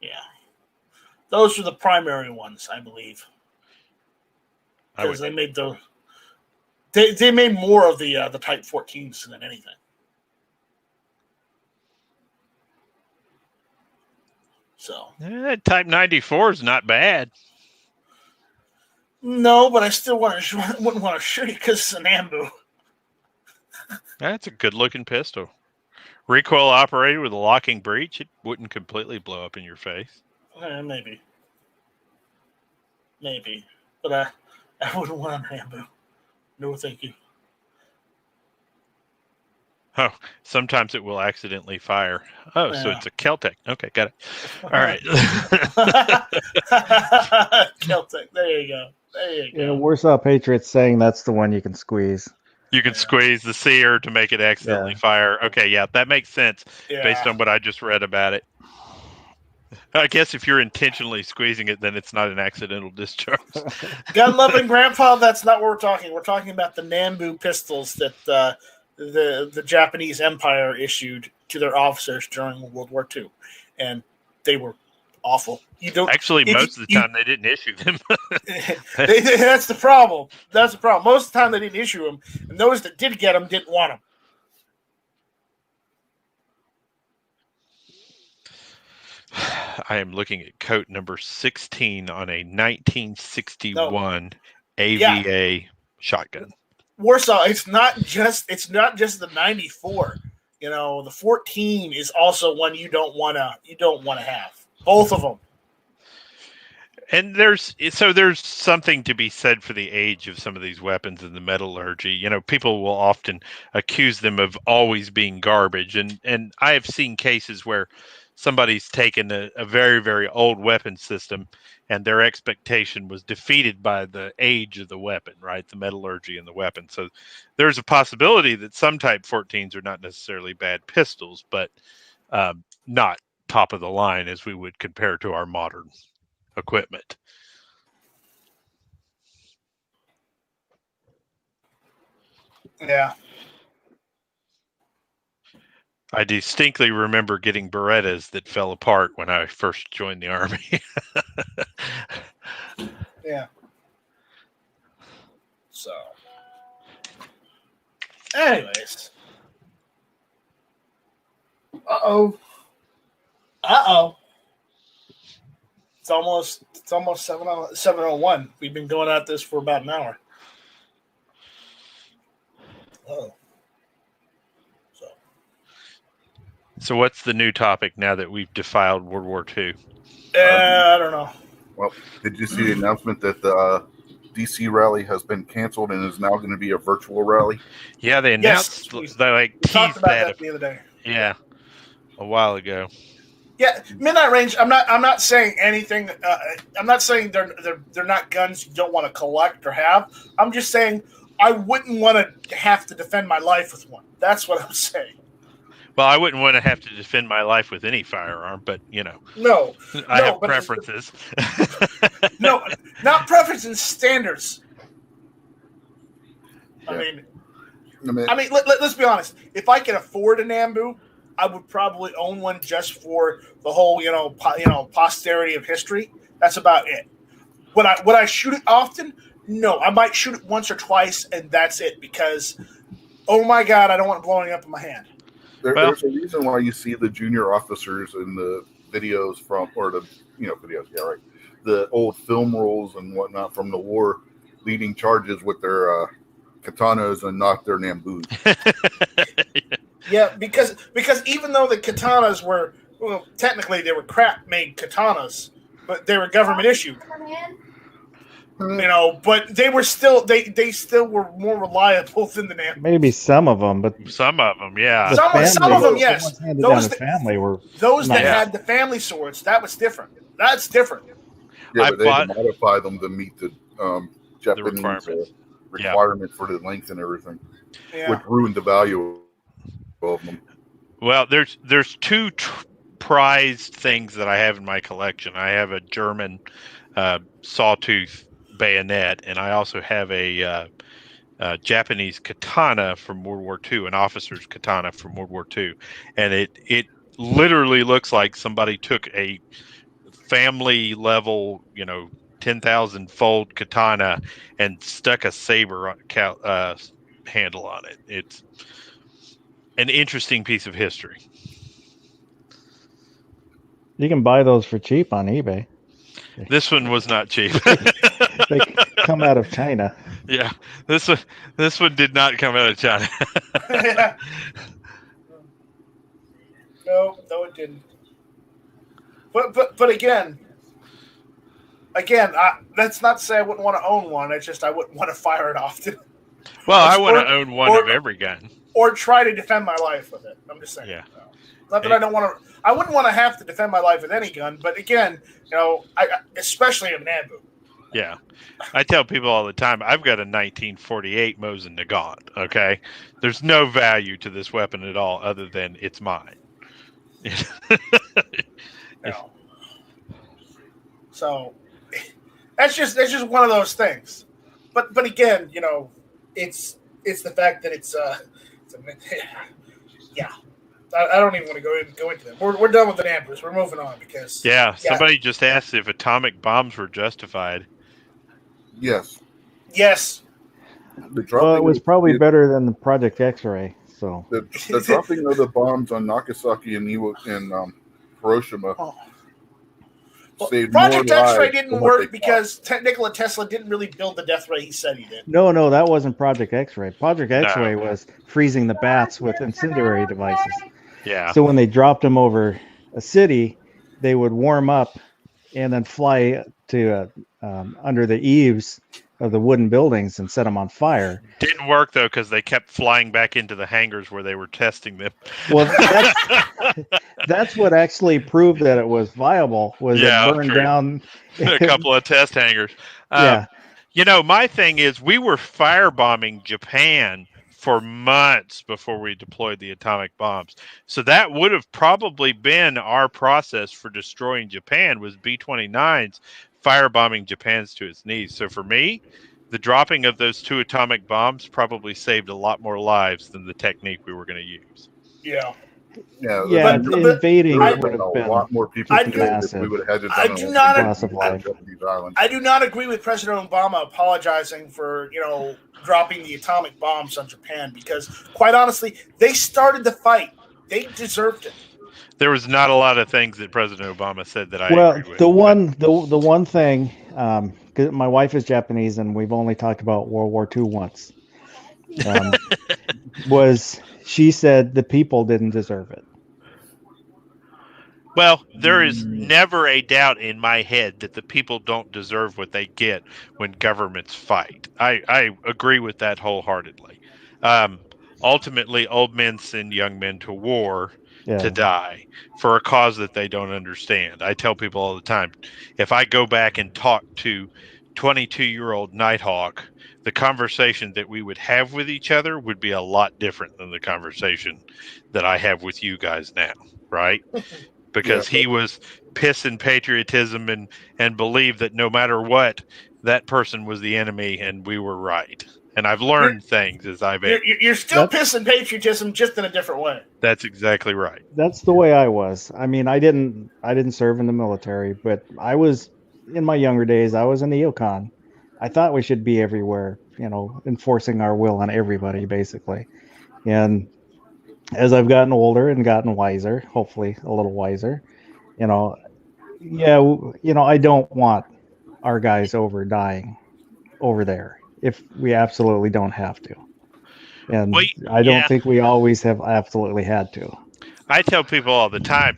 Yeah. Those were the primary ones, I believe. Because they made they made more of the Type 14s than anything. So Type 94 is not bad. No, but I still wouldn't want to shoot it because it's an Nambu. That's a good-looking pistol. Recoil operated with a locking breech, it wouldn't completely blow up in your face. Maybe. But I wouldn't want a Nambu. No, thank you. Oh, sometimes it will accidentally fire. Oh, Yeah. so it's a Keltec. Okay, got it. All right. Celtic. There you go. Yeah, Warsaw Patriots saying that's the one you can squeeze. You can squeeze the sear to make it accidentally fire. Okay, yeah, that makes sense based on what I just read about it. I guess if you're intentionally squeezing it, then it's not an accidental discharge. Gun-loving grandpa, that's not what we're talking. We're talking about the Nambu pistols that the Japanese Empire issued to their officers during World War II, and they were awful. Actually, most of the time they didn't issue them. That's the problem. Most of the time they didn't issue them, and those that did get them didn't want them. I am looking at coat number 16 on a 1961 AVA shotgun. Warsaw, it's not just the 94. You know, the 14 is also one you don't want to have. Both of them. And there's something to be said for the age of some of these weapons and the metallurgy. You know, people will often accuse them of always being garbage, and I have seen cases where somebody's taken a very, very old weapon system and their expectation was defeated by the age of the weapon, right? The metallurgy and the weapon. So there's a possibility that some Type 14s are not necessarily bad pistols, but not top of the line as we would compare to our modern equipment. Yeah. I distinctly remember getting Berettas that fell apart when I first joined the Army. Yeah. So, anyways. Uh-oh. It's almost 7:01. We've been going at this for about an hour. Oh. So what's the new topic now that we've defiled World War II? I don't know. Well, did you see the announcement that the DC rally has been canceled and is now going to be a virtual rally? Yeah, they announced they talked about that the other day. Yeah, a while ago. Yeah, Midnight Range. I'm not saying anything. I'm not saying they're not guns you don't want to collect or have. I'm just saying I wouldn't want to have to defend my life with one. That's what I'm saying. Well, I wouldn't want to have to defend my life with any firearm, but you know, I have preferences. No, not preferences, standards. Yeah. I mean, let's be honest. If I could afford a Nambu, I would probably own one just for the whole, posterity of history. That's about it. Would I shoot it often? No, I might shoot it once or twice, and that's it. Because, oh my God, I don't want it blowing up in my hand. There's a reason why you see the junior officers in the videos the old film rolls and whatnot from the war, leading charges with their katanas and not their Nambus. Yeah, because even though the katanas were, technically they were crap-made katanas, but they were government issued. But they were still they still were more reliable than the Nambu. Maybe some of them, but some of them, yeah. Some of them, yes. Those that had the family swords, that was different. That's different. Yeah, but they had to modify them to meet the Japanese requirement for the length and everything, which ruined the value of them. Well, there's two prized things that I have in my collection. I have a German sawtooth bayonet, and I also have a Japanese katana from World War II, an officer's katana from World War II, and it literally looks like somebody took a family level, 10,000 fold katana and stuck a saber handle on it. It's an interesting piece of history. You can buy those for cheap on eBay. This one was not cheap. They come out of China. Yeah, this one did not come out of China. No, it didn't. But again, that's not to say I wouldn't want to own one. It's just I wouldn't want to fire it often. Well, I want to own one of every gun, or try to defend my life with it. I'm just saying. Yeah. Not that I don't want to. I wouldn't want to have to defend my life with any gun, but again, especially a Nambu. Yeah, I tell people all the time, I've got a 1948 Mosin Nagant. Okay, there's no value to this weapon at all, other than it's mine. No. So that's just one of those things. But again, it's the fact that it's yeah. I don't even want to go into that. We're done with the Nambus. We're moving on because somebody just asked if atomic bombs were justified. Yes. Well, it was probably better than the Project X-ray. So the dropping of the bombs on Nagasaki and Hiroshima saved Project more X-ray lives didn't than what work they because Nikola Tesla didn't really build the death ray he said he did. No, that wasn't Project X-ray. Project X-ray was freezing the bats with incendiary devices. Yeah. So when they dropped them over a city, they would warm up and then fly to under the eaves of the wooden buildings and set them on fire. Didn't work though because they kept flying back into the hangars where they were testing them. Well, that's what actually proved that it was viable. Was it burned down a couple of test hangars? My thing is we were firebombing Japan for months before we deployed the atomic bombs. So that would have probably been our process for destroying Japan was B-29s firebombing Japan's to its knees. So for me, the dropping of those 2 atomic bombs probably saved a lot more lives than the technique we were going to use. Yeah. Yeah, invading would have been a lot more people. massive. We would have had to I do not agree with President Obama apologizing for dropping the atomic bombs on Japan because, quite honestly, they started the fight. They deserved it. There was not a lot of things that President Obama said that I agreed with. The one thing, because my wife is Japanese and we've only talked about World War II once, was she said the people didn't deserve it. Well, there is never a doubt in my head that the people don't deserve what they get when governments fight. I agree with that wholeheartedly. Ultimately, old men send young men to war to die for a cause that they don't understand. I tell people all the time, if I go back and talk to 22-year-old Nighthawk, the conversation that we would have with each other would be a lot different than the conversation that I have with you guys now, right? Because he was pissing patriotism and believed that no matter what, that person was the enemy and we were right. And I've learned things as I've... You're still pissing patriotism, just in a different way. That's exactly right. That's the way I was. I mean, I didn't serve in the military, but I was, in my younger days, I was a neocon. I thought we should be everywhere, enforcing our will on everybody, basically. And as I've gotten older and gotten wiser, hopefully a little wiser, I don't want our guys dying over there if we absolutely don't have to. And I don't think we always have absolutely had to. I tell people all the time,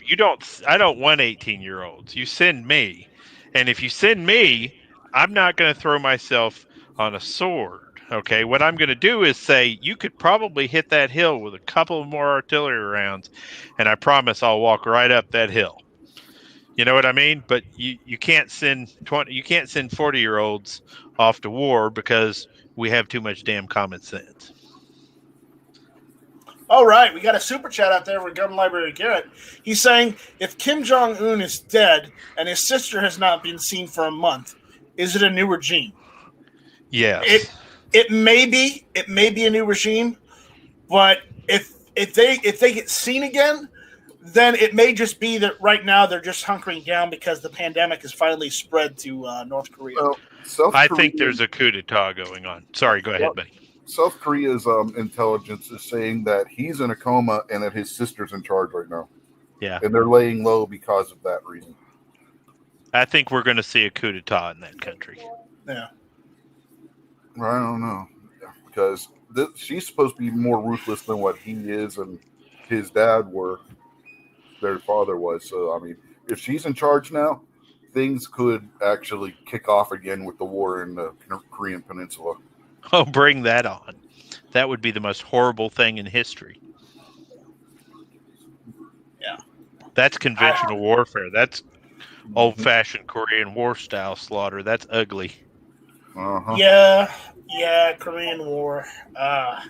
I don't want 18-year-olds. You send me. And if you send me, I'm not going to throw myself on a sword. Okay, what I'm going to do is say, you could probably hit that hill with a couple more artillery rounds, and I promise I'll walk right up that hill. You know what I mean? But you can't send 40-year-olds off to war because we have too much damn common sense. All right, we got a super chat out there for Gun Library Garrett. He's saying, if Kim Jong-un is dead and his sister has not been seen for a month, is it a new regime? Yes. It may be a new regime, but if they get seen again, then it may just be that right now they're just hunkering down because the pandemic has finally spread to North Korea. I think there's a coup d'etat going on. Sorry, go ahead, buddy. South Korea's intelligence is saying that he's in a coma and that his sister's in charge right now. Yeah. And they're laying low because of that reason. I think we're going to see a coup d'etat in that country. Yeah. I don't know. Because she's supposed to be more ruthless than what he is and his dad were. Their father was. So, I mean, if she's in charge now, things could actually kick off again with the war in the Korean Peninsula. Oh, bring that on. That would be the most horrible thing in history. Yeah. That's conventional warfare. That's old-fashioned Korean War style slaughter. That's ugly. Uh-huh. Yeah, Korean War. Yeah.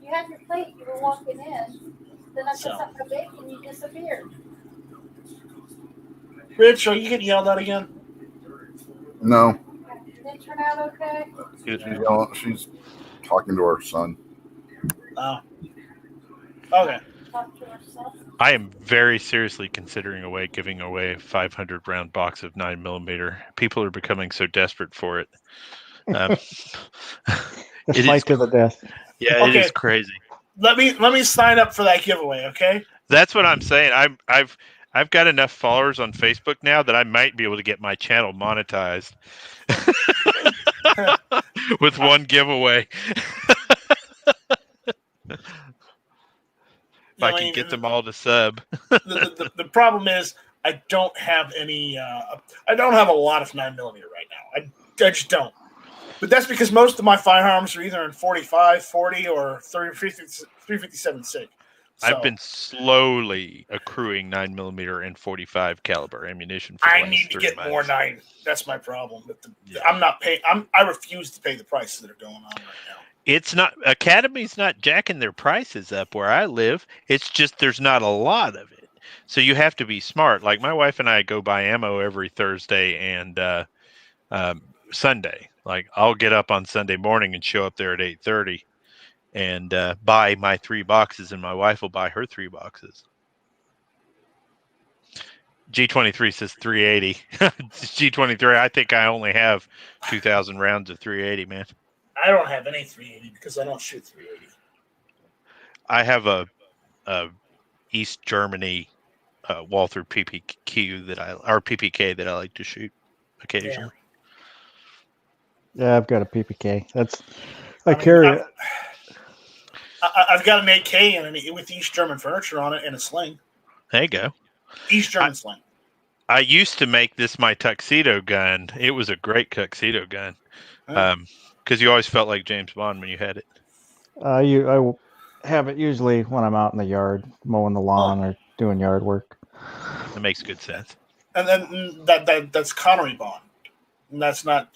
You had your plate, you were walking in. Then I put something for bacon and you disappeared. Rich, are you getting yelled at again? No. Did it turn out okay? She's talking to her son. Oh. Okay. Talk to herself. I am very seriously considering giving away a 500-round box of 9mm. People are becoming so desperate for it. It fight to the death. Yeah, okay. It is crazy. Let me sign up for that giveaway, okay? That's what I'm saying. I've got enough followers on Facebook now that I might be able to get my channel monetized with one giveaway. If I can get them all to sub. the problem is I don't have any. I don't have a lot of 9mm right now. I just don't. But that's because most of my firearms are either in 45, 40, or 357 SIG. So, I've been slowly accruing 9mm and 45 caliber ammunition. I need to get more 9. That's my problem. But I'm not paying. I refuse to pay the prices that are going on right now. It's not Academy's not jacking their prices up where I live. It's just there's not a lot of it, so you have to be smart. Like my wife and I go buy ammo every Thursday and Sunday. Like I'll get up on Sunday morning and show up there at 8:30 and buy my 3 boxes, and my wife will buy her 3 boxes. G23 says 380. G23. I think I only have 2,000 rounds of 380, man. I don't have any 380 because I don't shoot 380. I have a East Germany Walther PPK that I like to shoot occasionally. Yeah, I've got a PPK. I carry it. I've got an AK with East German furniture on it and a sling. There you go. East German sling. I used to make this my tuxedo gun. It was a great tuxedo gun. Because you always felt like James Bond when you had it. I have it usually when I'm out in the yard mowing the lawn or doing yard work. That makes good sense. And then that's Connery Bond. And that's not,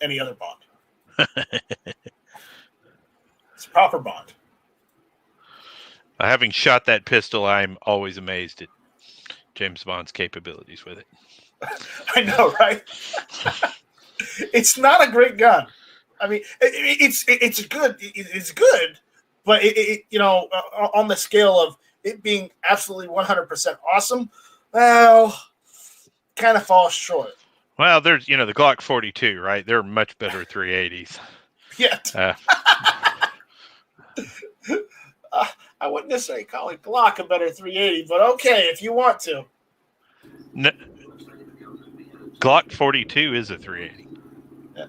any other Bond. It's a proper Bond. Having shot that pistol, I'm always amazed at James Bond's capabilities with it. I know, right? It's not a great gun. I mean, it's good, but on the scale of it being absolutely 100% awesome, well, kind of falls short. Well, there's the Glock 42, right? They're much better 380s. Yeah. I wouldn't necessarily call it Glock a better 380, but okay, if you want to. No, Glock 42 is a 380.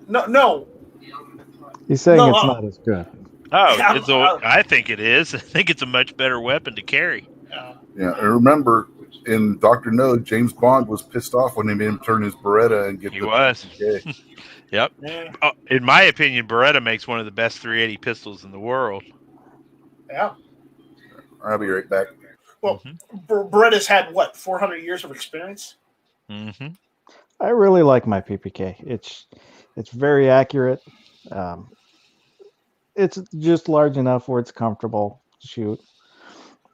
No. He's saying it's not as good. Oh, I think it is. I think it's a much better weapon to carry. Yeah, I remember in Dr. No, James Bond was pissed off when they made him turn his Beretta and get. He was. Yep. Yeah. In my opinion, Beretta makes one of the best 380 pistols in the world. Yeah. I'll be right back. Well, Beretta's had 400 years of experience. Mm-hmm. I really like my PPK. It's very accurate. It's just large enough where it's comfortable to shoot.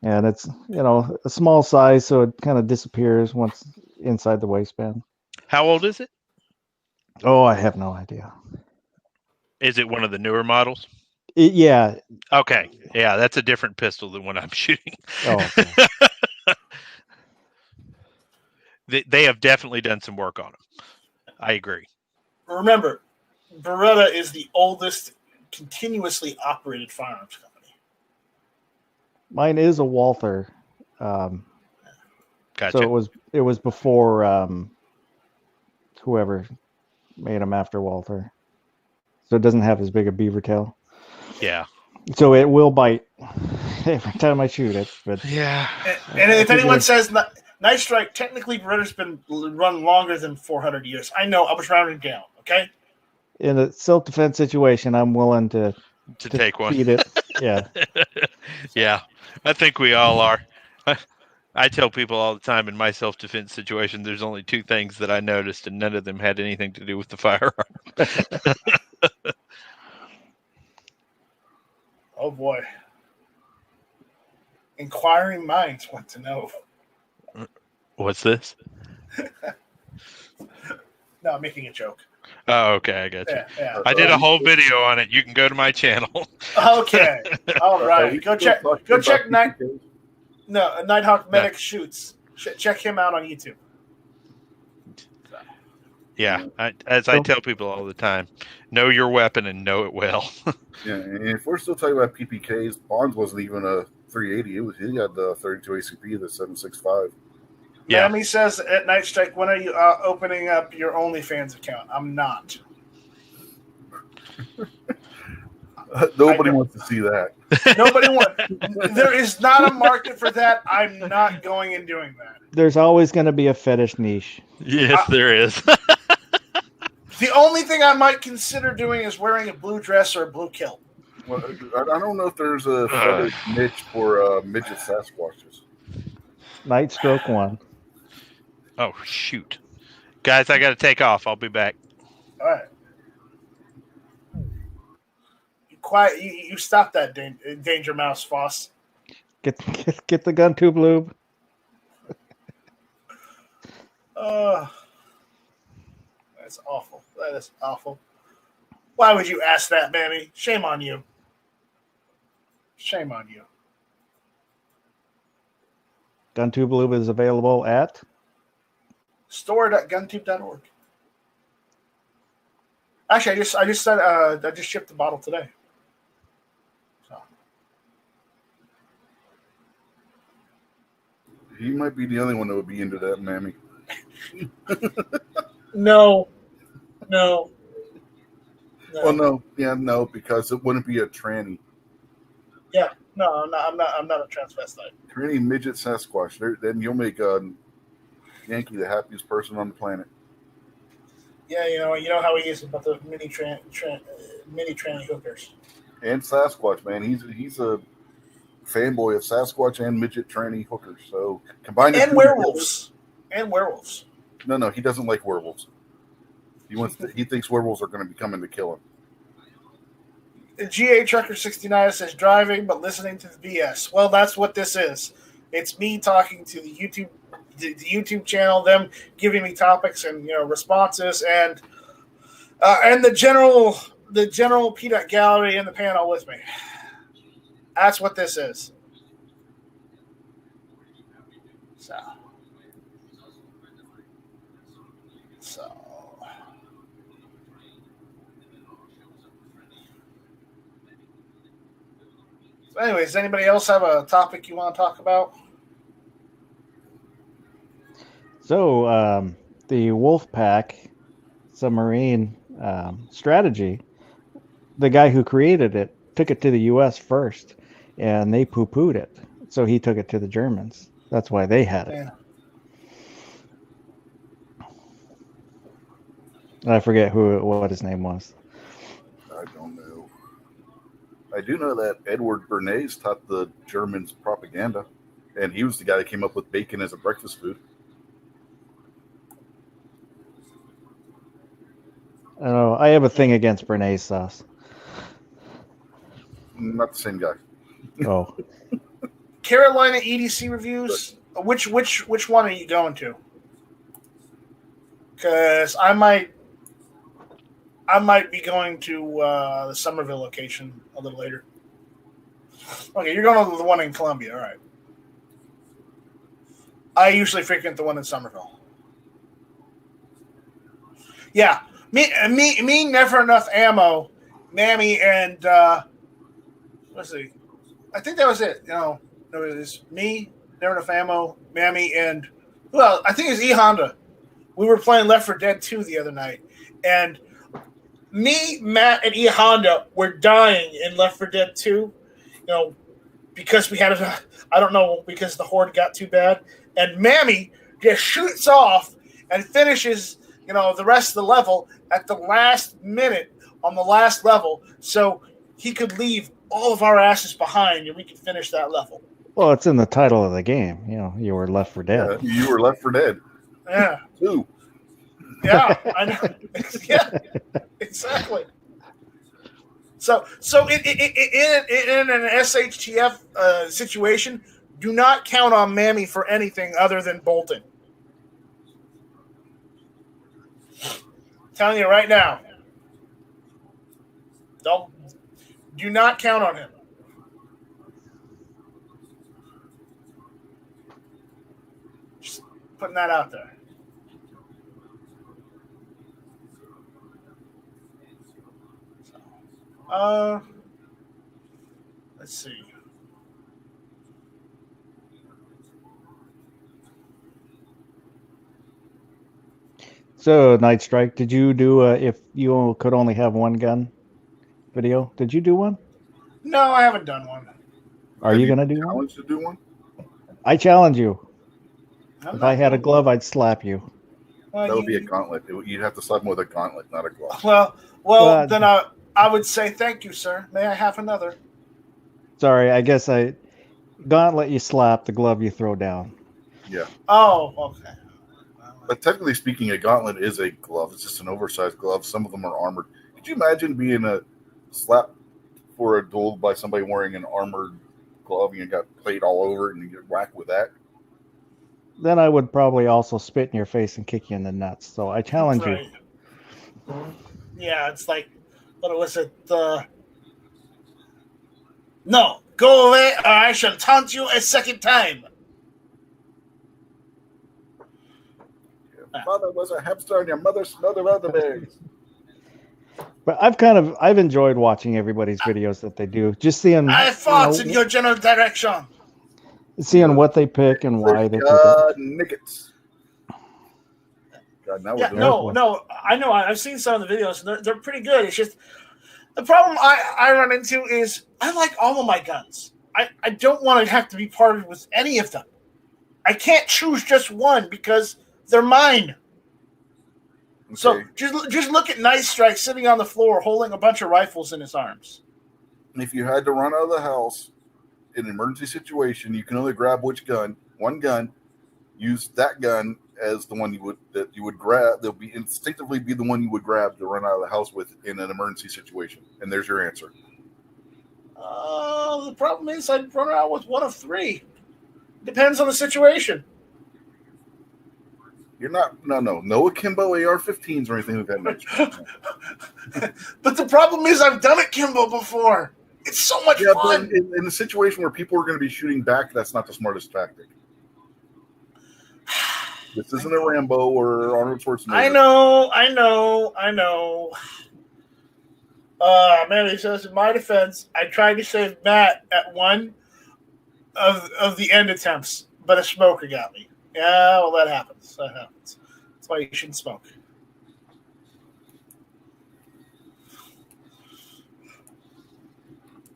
And it's, a small size, so it kind of disappears once inside the waistband. How old is it? Oh, I have no idea. Is it one of the newer models? Yeah. Okay. Yeah, that's a different pistol than what I'm shooting. Oh, okay. They have definitely done some work on them. I agree. Remember, Beretta is the oldest continuously operated firearms company. Mine is a Walther. Gotcha. So it was before whoever made him after Walther. So it doesn't have as big a beaver tail. Yeah. So it will bite every time I shoot it. But yeah. And if anyone says Night Strike, technically Beretta has been run longer than 400 years. I know. I was rounding down. Okay. In a self-defense situation, I'm willing to take one. Feed it. Yeah. Yeah. I think we all are. I tell people all the time in my self-defense situation, there's only two things that I noticed, and none of them had anything to do with the firearm. Oh boy. Inquiring minds want to know. What's this? No, I'm making a joke. Oh, okay, I got you. Yeah. I did a whole video on it. You can go to my channel. Okay. All right. Go check Nighthawk Medic Shoots. Check him out on YouTube. Yeah, as I tell people all the time, know your weapon and know it well. Yeah, and if we're still talking about PPKs, Bonds wasn't even a 380. He had the 32 ACP, the 765. Yeah. Mammy says at Night Strike, when are you opening up your OnlyFans account? I'm not. Nobody wants to see that. Nobody wants. There is not a market for that. I'm not going and doing that. There's always going to be a fetish niche. Yes, there is. The only thing I might consider doing is wearing a blue dress or a blue kilt. Well, I don't know if there's a fetish niche for midget Sasquatches. Night Stroke 1. Oh, shoot. Guys, I got to take off. I'll be back. All right. Quiet. You stop that danger mouse, Foss. Get the GunTube lube. That's awful. That is awful. Why would you ask that, Mammy? Shame on you. Shame on you. GunTube lube is available at store.guntube.org. Actually, I just said I just shipped the bottle today. So. He might be the only one that would be into that, Mammy. No. Well, no, because it wouldn't be a tranny. Yeah, no, I'm not a transvestite. Tranny midget Sasquatch. Then you'll make Yankee the happiest person on the planet. Yeah, you know how he is about the mini tranny hookers. And Sasquatch, man, he's a fanboy of Sasquatch and midget tranny hookers. So combined and werewolves. And werewolves. No, he doesn't like werewolves. He thinks werewolves are going to be coming to kill him. GA Trucker 69 says driving but listening to the BS. Well, that's what this is. It's me talking to the YouTube channel, them giving me topics and responses, and the general Peanut Gallery in the panel with me. That's what this is. So anyways, does anybody else have a topic you want to talk about? So the Wolfpack submarine strategy, the guy who created it took it to the U.S. first, and they poo-pooed it. So he took it to the Germans. That's why they had it. Yeah. I forget what his name was. I don't know. I do know that Edward Bernays taught the Germans propaganda, and he was the guy that came up with bacon as a breakfast food. I don't know. I have a thing against Bernays sauce. Not the same guy. Oh. Carolina EDC reviews. Which one are you going to? Because I might be going to the Somerville location a little later. Okay, you're going to the one in Columbia, all right. I usually frequent the one in Somerville. Yeah, me, never enough ammo, Mammy, and let's see. I think that was it. It was me, never enough ammo, Mammy, and Well, I think it's E Honda. We were playing Left 4 Dead 2 the other night, and me, Matt, and E Honda were dying in Left 4 Dead 2. You know, because we had I don't know, because the horde got too bad, and Mammy just shoots off and finishes, the rest of the level at the last minute on the last level, so he could leave all of our asses behind and we could finish that level. Well, it's in the title of the game. You were Left 4 Dead. Yeah, you were Left 4 Dead. Yeah. 2. Yeah, I know. Yeah, exactly. So in an SHTF situation, do not count on Mammy for anything other than bolting. I'm telling you right now. Do not count on him. Just putting that out there. Let's see. So, Night Strike, did you do if you could only have one gun video? Did you do one? No, I haven't done one. Are you going to do one? To do one? I challenge you. If I had a glove, I'd slap you. That would be a gauntlet. You'd have to slap him with a gauntlet, not a glove. Well, then I would say thank you, sir. May I have another? Sorry, I guess gauntlet you slap, the glove you throw down. Yeah. Oh, okay. But technically speaking, a gauntlet is a glove. It's just an oversized glove. Some of them are armored. Could you imagine being a slap for a duel by somebody wearing an armored glove and you got plate all over it and you get whacked with that? Then I would probably also spit in your face and kick you in the nuts. So I challenge you. Yeah, it's like, what was it? No, go away or I shall taunt you a second time. Your father was a hamster and your mother smelled of elderberries. But I've enjoyed watching everybody's videos that they do. Just seeing I fought in your general direction. Seeing what they pick and why they pick it. Nickets. God, yeah, no, I know. I've seen some of the videos, and they're pretty good. It's just the problem I run into is I like all of my guns. I don't want to have to be parted with any of them. I can't choose just one because they're mine. Okay. So just look at Night Strike sitting on the floor holding a bunch of rifles in his arms. If you had to run out of the house in an emergency situation, you can only grab one gun, use that gun as the one you would grab. They'll be instinctively be the one you would grab to run out of the house with in an emergency situation. And there's your answer. The problem is I'd run out with one of three. Depends on the situation. You're not no akimbo AR-15s or anything like that nature. But the problem is I've done it Kimbo before. It's so much fun. But in a situation where people are going to be shooting back, that's not the smartest tactic. This isn't a Rambo or Arnold Schwarzenegger. I know. Manny says, in my defense, I tried to save Matt at one of the end attempts, but a smoker got me. Yeah, well, that happens. That's why you shouldn't smoke.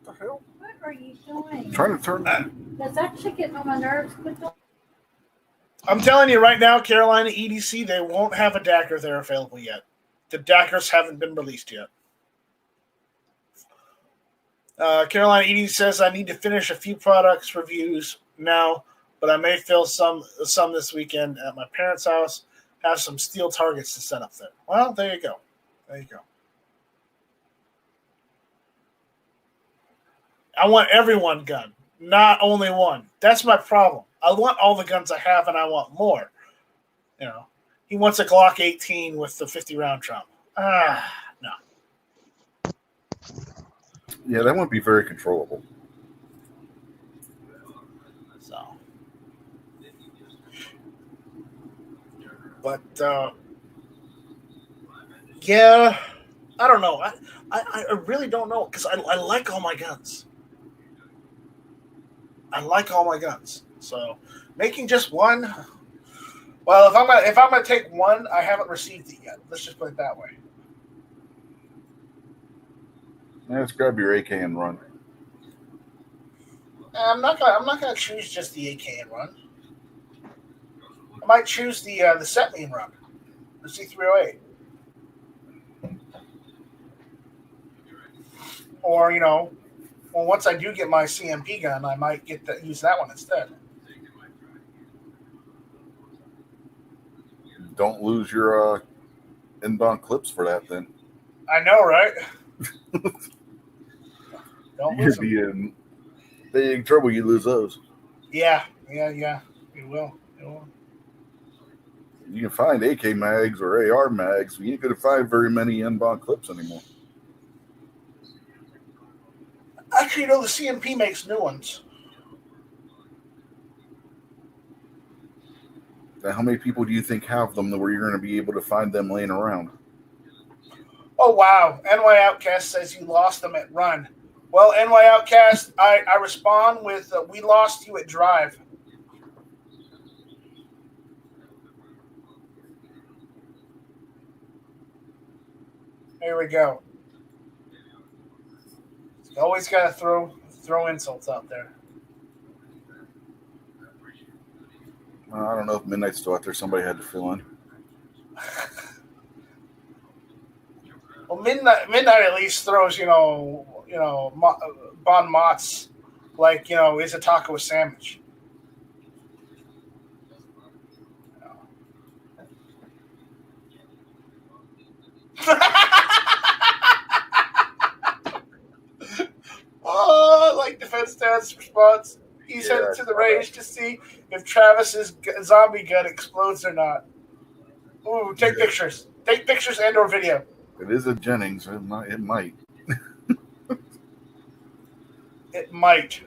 What the hell? What are you doing? I'm trying to turn that. That's actually getting on my nerves. I'm telling you right now, Carolina EDC, they won't have a dagger there available yet. The daggers haven't been released yet. Carolina EDC says I need to finish a few products reviews now, but I may fill some this weekend at my parents' house. Have some steel targets to set up there. Well, there you go. I want everyone gun, not only one. That's my problem. I want all the guns I have, and I want more. He wants a Glock 18 with the 50-round drum. No. Yeah, that won't be very controllable. But yeah, I don't know. I really don't know because I like all my guns. So making just one, Well, if I'm gonna take one, I haven't received it yet. Let's just put it that way. Let's grab your AK and run. I'm not gonna choose just the AK and run. I might choose the set me and run, the C308, or well, once I do get my CMP gun, I might use that one instead. Don't lose your inbound clips for that, then. I know, right? Don't lose them. You'd be in big trouble. You lose those. Yeah. You will. You can find AK mags or AR mags, but you ain't gonna find very many inbound clips anymore. Actually, the CMP makes new ones. Now, how many people do you think have them where you're going to be able to find them laying around? Oh, wow. NY Outcast says you lost them at Run. Well, NY Outcast, I respond with, we lost you at Drive. There we go. You always got to throw insults out there. I don't know if Midnight's still out there. Somebody had to fill in. Well, Midnight at least throws, Bon Mott's, like, is a taco a sandwich? Oh, like Defense Dad's response. He's headed to the range to see if Travis's zombie gun explodes or not. Ooh, take pictures. Take pictures and or video. It is a Jennings. It might. It might.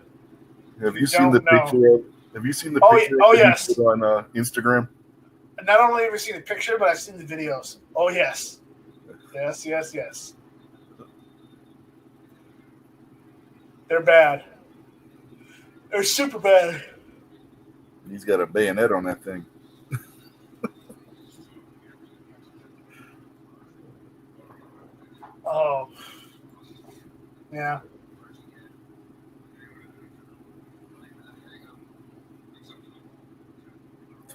Have you seen the picture? Have you seen the picture? Oh yes. On Instagram. Not only have I seen the picture, but I've seen the videos. Oh yes. Yes. They're bad. They're super bad. He's got a bayonet on that thing. Oh. Yeah.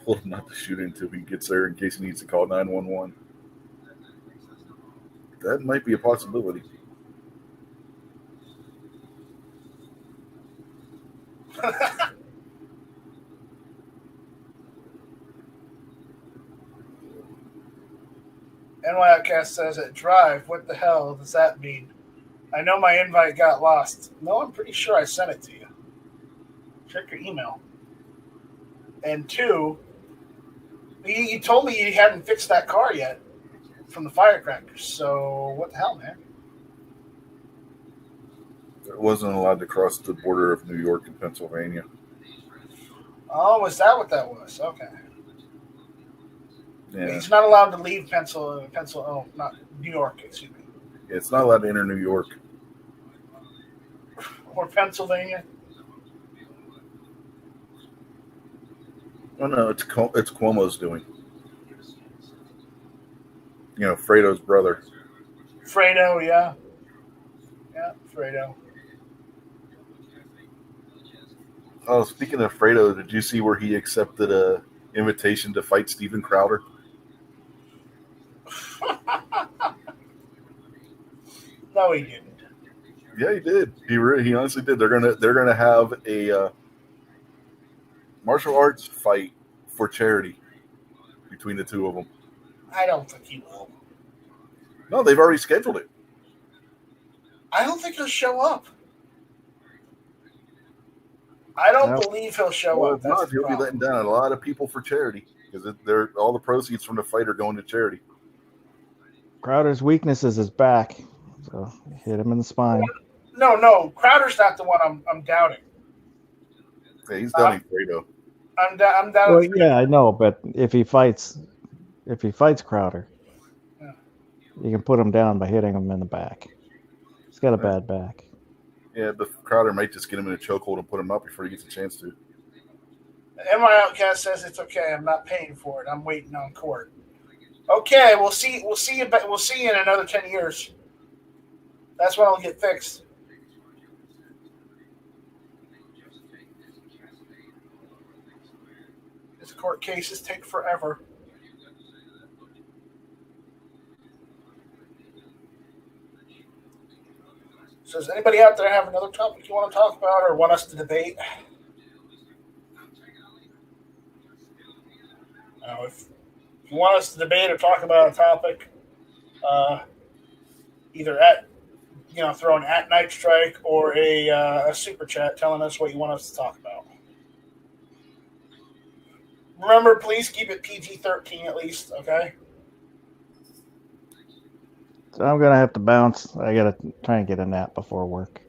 Told him not to shoot until he gets there in case he needs to call 911. That might be a possibility. NY Outcast says at Drive, what the hell does that mean? I know my invite got lost. No, I'm pretty sure I sent it to you. Check your email. And 2, you told me you hadn't fixed that car yet from the firecrackers. So what the hell, man? It wasn't allowed to cross the border of New York and Pennsylvania. Oh, was that what that was? Okay. Yeah. He's not allowed to leave not New York, excuse me. Yeah, it's not allowed to enter New York. Or Pennsylvania. Oh no, it's Cuomo's doing. Fredo's brother. Fredo, yeah. Yeah, Fredo. Oh, speaking of Fredo, did you see where he accepted a invitation to fight Steven Crowder? No, he didn't. Yeah, he did. He honestly did. They're gonna have a martial arts fight for charity between the two of them. I don't think he will. No, they've already scheduled it. I don't think he'll show up. I don't believe he'll show up. If not, he'll be letting down a lot of people for charity because all the proceeds from the fight are going to charity. Crowder's weakness is his back, so hit him in the spine. No, Crowder's not the one I'm doubting. Yeah, he's doubting Fredo. I'm doubting. Well, yeah, I know, but if he fights Crowder, you can put him down by hitting him in the back. He's got a bad back. Yeah, but Crowder might just get him in a chokehold and put him up before he gets a chance to. NY Outcast says it's okay. I'm not paying for it. I'm waiting on court. Okay, we'll see. We'll see you. We'll see you in another 10 years. That's when it'll get fixed. These court cases take forever. So does anybody out there have another topic you want to talk about or want us to debate? If you want us to debate or talk about a topic, either at throwing at Night Strike or a super chat telling us what you want us to talk about. Remember, please keep it PG-13 at least, okay? So I'm gonna have to bounce. I gotta try and get a nap before work.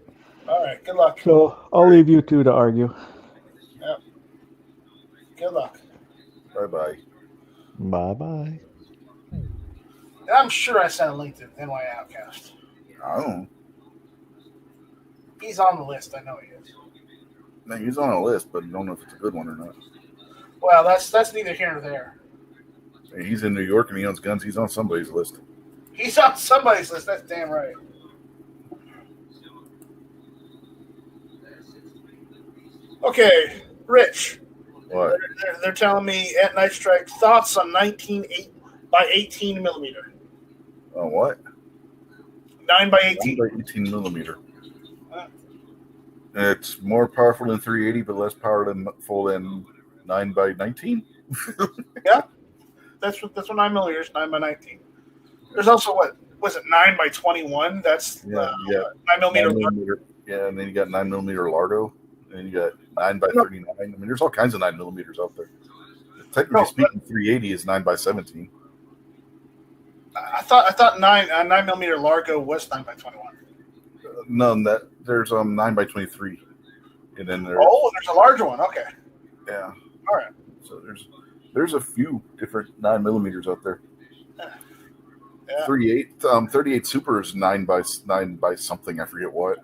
All right, good luck. So I'll leave you two to argue. Yep. Good luck. Bye-bye. Bye-bye. And I'm sure I sent a link to NY Outcast. I don't know. He's on the list. I know he is. Man, he's on a list, but you don't know if it's a good one or not. Well, that's neither here nor there. Hey, he's in New York and he owns guns. He's on somebody's list. He's on somebody's list. That's damn right. Okay, Rich. What? They're telling me at Night Strike thoughts on 19 by 18 millimeter. What? 9 by 18. 9 by 18 millimeter. It's more powerful than 380, but less powerful than 9 by 19. Yeah, that's what 9 millimeters. 9 by 19. There's also what was it 9 by 21? That's 9 millimeter. 9 millimeter. Yeah, and then you got 9 millimeter Largo, and then you got 9 by 39. I mean, there's all kinds of 9 millimeters out there. Technically speaking, 380 is 9 by 17. I thought 9 millimeter Largo was 9 by 21. No, there's 9 by 23, and then there's a larger one. Okay. Yeah. All right. So there's a few different 9 millimeters out there. Yeah. 38 Super is 9 by something. I forget what.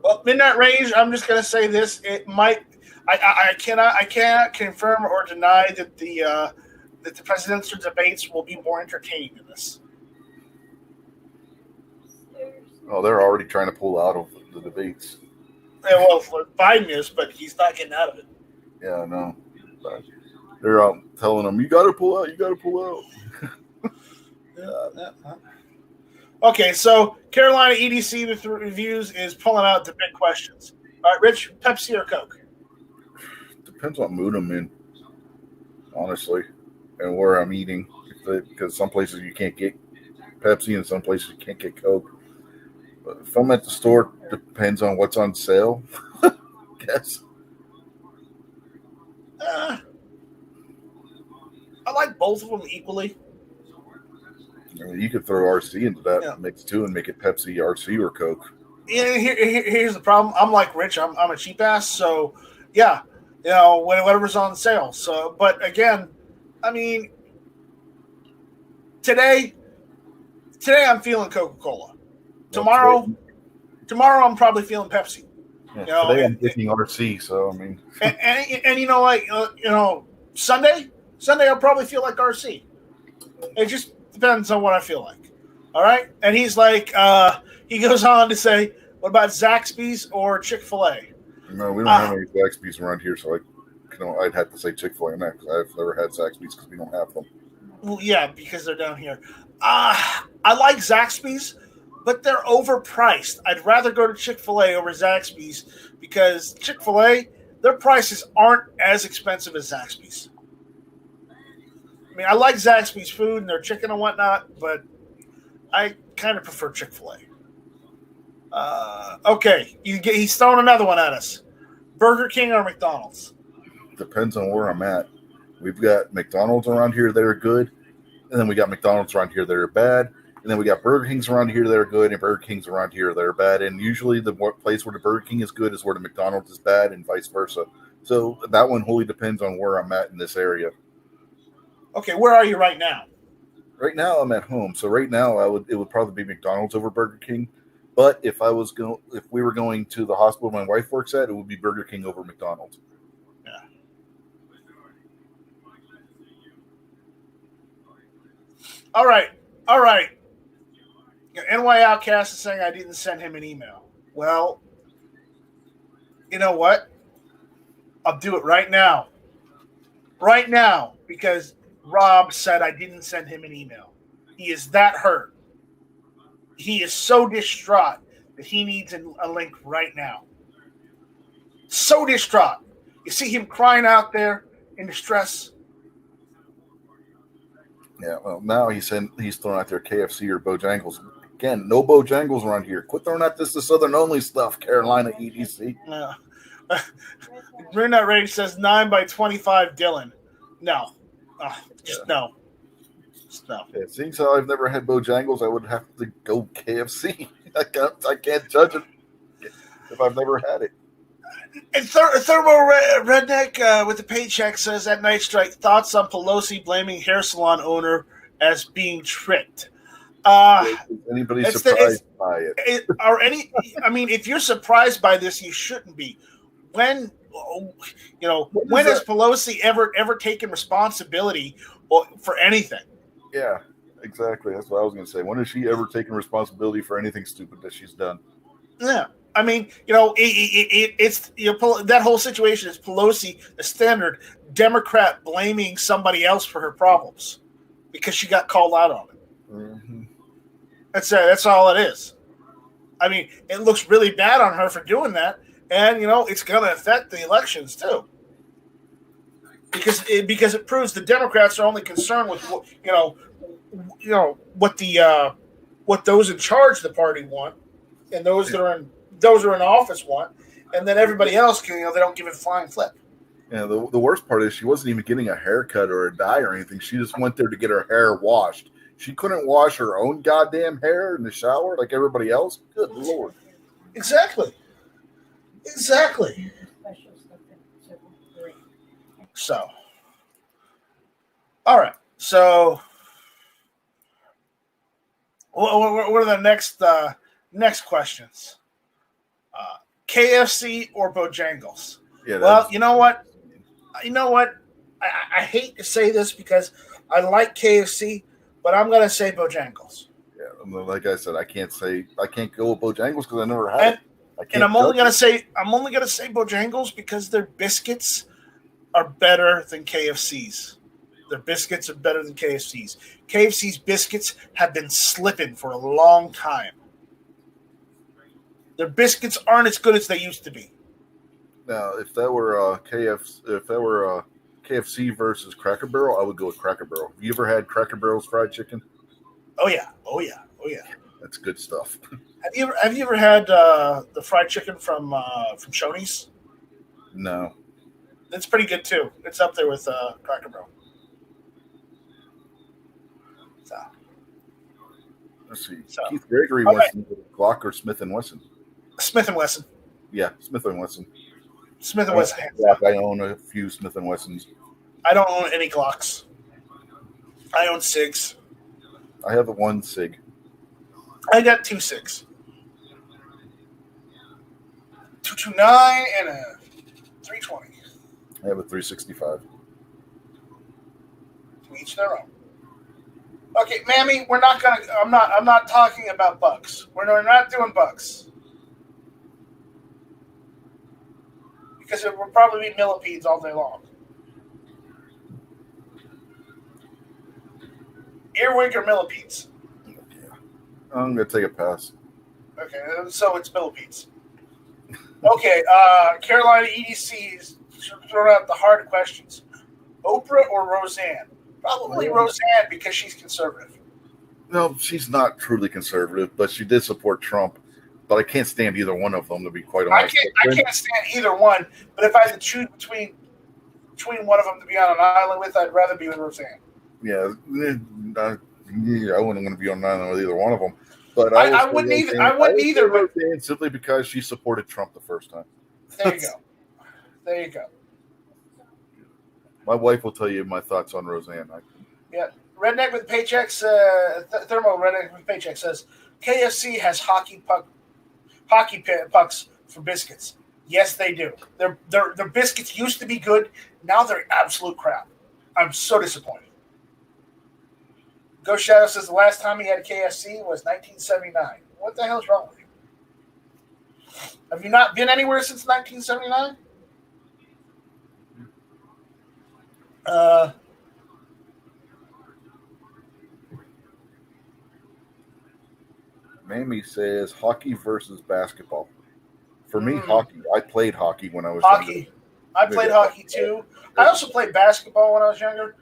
Well, midnight range. I'm just gonna say this. It might. I cannot confirm or deny that the presidential debates will be more entertaining than this. Oh, they're already trying to pull out of the debates. Yeah, well, Biden is, but he's not getting out of it. Yeah, I know. But they're out telling them, "You got to pull out. You got to pull out." Okay, so Carolina EDC with reviews is pulling out the big questions. All right, Rich, Pepsi or Coke? Depends what mood I'm in, honestly, and where I'm eating. Because some places you can't get Pepsi and some places you can't get Coke. But if I'm at the store, depends on what's on sale. Guess. I like both of them equally. I mean, you could throw RC into that mix too and make it Pepsi, RC, or Coke. Yeah, here's the problem. I'm like Rich. I'm a cheap ass. So, yeah, whatever's on sale. So, but again, I mean, today I'm feeling Coca-Cola. Tomorrow I'm probably feeling Pepsi. Yeah, today I'm picking RC. So I mean, and Sunday I'll probably feel like RC. It just depends on what I feel like. All right. And he's like, he goes on to say, what about Zaxby's or Chick-fil-A? No, we don't have any Zaxby's around here. So I'd have to say Chick-fil-A on that because I've never had Zaxby's because we don't have them. Well, yeah, because they're down here. I like Zaxby's, but they're overpriced. I'd rather go to Chick-fil-A over Zaxby's because Chick-fil-A, their prices aren't as expensive as Zaxby's. I mean, I like Zaxby's food and their chicken and whatnot, but I kind of prefer Chick-fil-A. Okay, he's throwing another one at us. Burger King or McDonald's? Depends on where I'm at. We've got McDonald's around here that are good, and then we got McDonald's around here that are bad, and then we got Burger Kings around here that are good, and Burger Kings around here that are bad. And usually the place where the Burger King is good is where the McDonald's is bad, and vice versa. So that one wholly depends on where I'm at in this area. Okay, where are you right now? Right now, I'm at home. So right now, it would probably be McDonald's over Burger King. But if we were going to the hospital my wife works at, it would be Burger King over McDonald's. All right. NY Outcast is saying I didn't send him an email. Well, you know what? I'll do it right now. Right now, because Rob said I didn't send him an email. He is that hurt. He is so distraught that he needs a link right now. So distraught. You see him crying out there in distress. Yeah, well, now he's throwing out there KFC or Bojangles. Again, no Bojangles around here. Quit throwing out this Southern only stuff, Carolina EDC. Brunette Rage says 9 by 25 Dylan. No. No. Just no. Yeah, seeing how I've never had Bojangles, I would have to go KFC. I can't judge it if I've never had it. And Thermo Redneck with the paycheck says at Night Strike, thoughts on Pelosi blaming hair salon owner as being tricked. Is anybody surprised by it? If you're surprised by this, you shouldn't be. When has Pelosi ever taken responsibility for anything? Yeah, exactly. That's what I was going to say. When has she ever taken responsibility for anything stupid that she's done? Yeah. I mean, it's that whole situation is Pelosi, the standard Democrat, blaming somebody else for her problems because she got called out on it. Mm-hmm. That's all it is. I mean, it looks really bad on her for doing that, and it's going to affect the elections too, because it proves the Democrats are only concerned with what those in charge of the party want, and those that are in office want, and then everybody else they don't give a flying flip. Yeah, the worst part is she wasn't even getting a haircut or a dye or anything. She just went there to get her hair washed. She couldn't wash her own goddamn hair in the shower like everybody else. Good Lord. Exactly. So, all right. So, what are the next questions? KFC or Bojangles? Yeah. Well, you know what? I hate to say this because I like KFC, but I'm gonna say Bojangles. Yeah, like I said, I can't go with Bojangles because I never had it. And I'm only gonna say Bojangles because their biscuits are better than KFC's. Their biscuits are better than KFC's. KFC's biscuits have been slipping for a long time. Their biscuits aren't as good as they used to be. Now, if that were KFC versus Cracker Barrel, I would go with Cracker Barrel. Have you ever had Cracker Barrel's fried chicken? Oh yeah. That's good stuff. Have you ever had the fried chicken from Shoney's? No. It's pretty good too. It's up there with Cracker Barrel. So. Let's see. Keith Gregory wants to know Glock or Smith & Wesson. Smith & Wesson. Yeah, Smith & Wesson. Smith & Wesson. I own a few Smith & Wessons. I don't own any Glocks. I own SIGs. I have one SIG. I got 2 SIGs. 229 and a 320. I have a 365. To each their own. Okay, Mammy, I'm not talking about bucks. We're not doing bucks. Because it will probably be millipedes all day long. Earwig or millipedes? Yeah. I'm going to take a pass. Okay, so it's millipedes. Okay, Carolina EDC is throwing out the hard questions. Oprah or Roseanne? Probably Roseanne because she's conservative. No, she's not truly conservative, but she did support Trump. But I can't stand either one of them, to be quite honest. I can't stand either one, but if I had to choose between one of them to be on an island with, I'd rather be with Roseanne. Yeah, I wouldn't want to be on an island with either one of them. But I wouldn't either. I wouldn't either. Roseanne simply because she supported Trump the first time. There you go. My wife will tell you my thoughts on Roseanne. Yeah, Redneck with Paychecks. Thermo Redneck with Paycheck says KFC has hockey pucks for biscuits. Yes, they do. Their biscuits used to be good. Now they're absolute crap. I'm so disappointed. Ghost Shadow says the last time he had a KFC was 1979. What the hell's wrong with you? Have you not been anywhere since 1979? Mamie says hockey versus basketball. For me, hockey. I played hockey when I was hockey. younger. I played hockey too. I also played basketball when I was younger,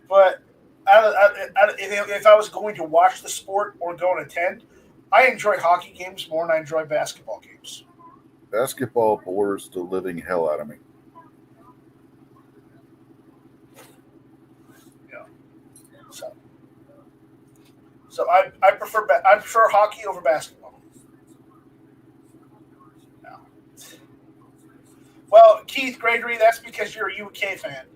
but if I was going to watch the sport or go and attend, I enjoy hockey games more than I enjoy basketball games. Basketball bores the living hell out of me. Yeah. So I prefer hockey over basketball. Yeah. Well, Keith Gregory, that's because you're a UK fan.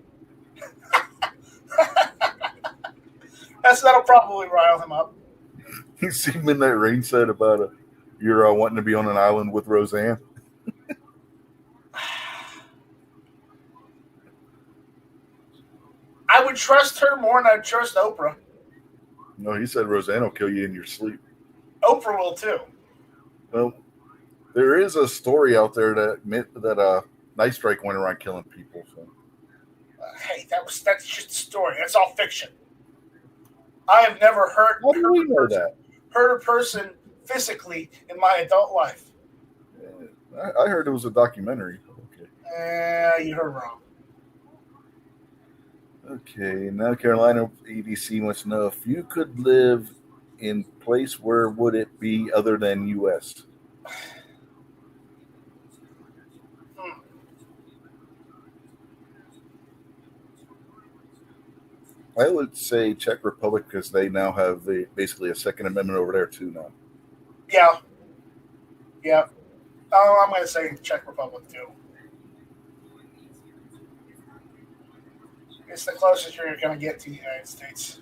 That'll probably rile him up. You see Midnight Rain said about you're wanting to be on an island with Roseanne. I would trust her more than I'd trust Oprah. No, he said Roseanne will kill you in your sleep. Oprah will too. Well, there is a story out there that Night Strike went around killing people. So. Hey, that's just a story. That's all fiction. I have never hurt a person physically in my adult life. I heard it was a documentary. Okay. You heard wrong. Okay, now Carolina EDC wants to know if you could live in place, where would it be other than U.S.? I would say Czech Republic because they now have basically a Second Amendment over there too now. Yeah. Oh, I'm going to say Czech Republic too. It's the closest you're going to get to the United States.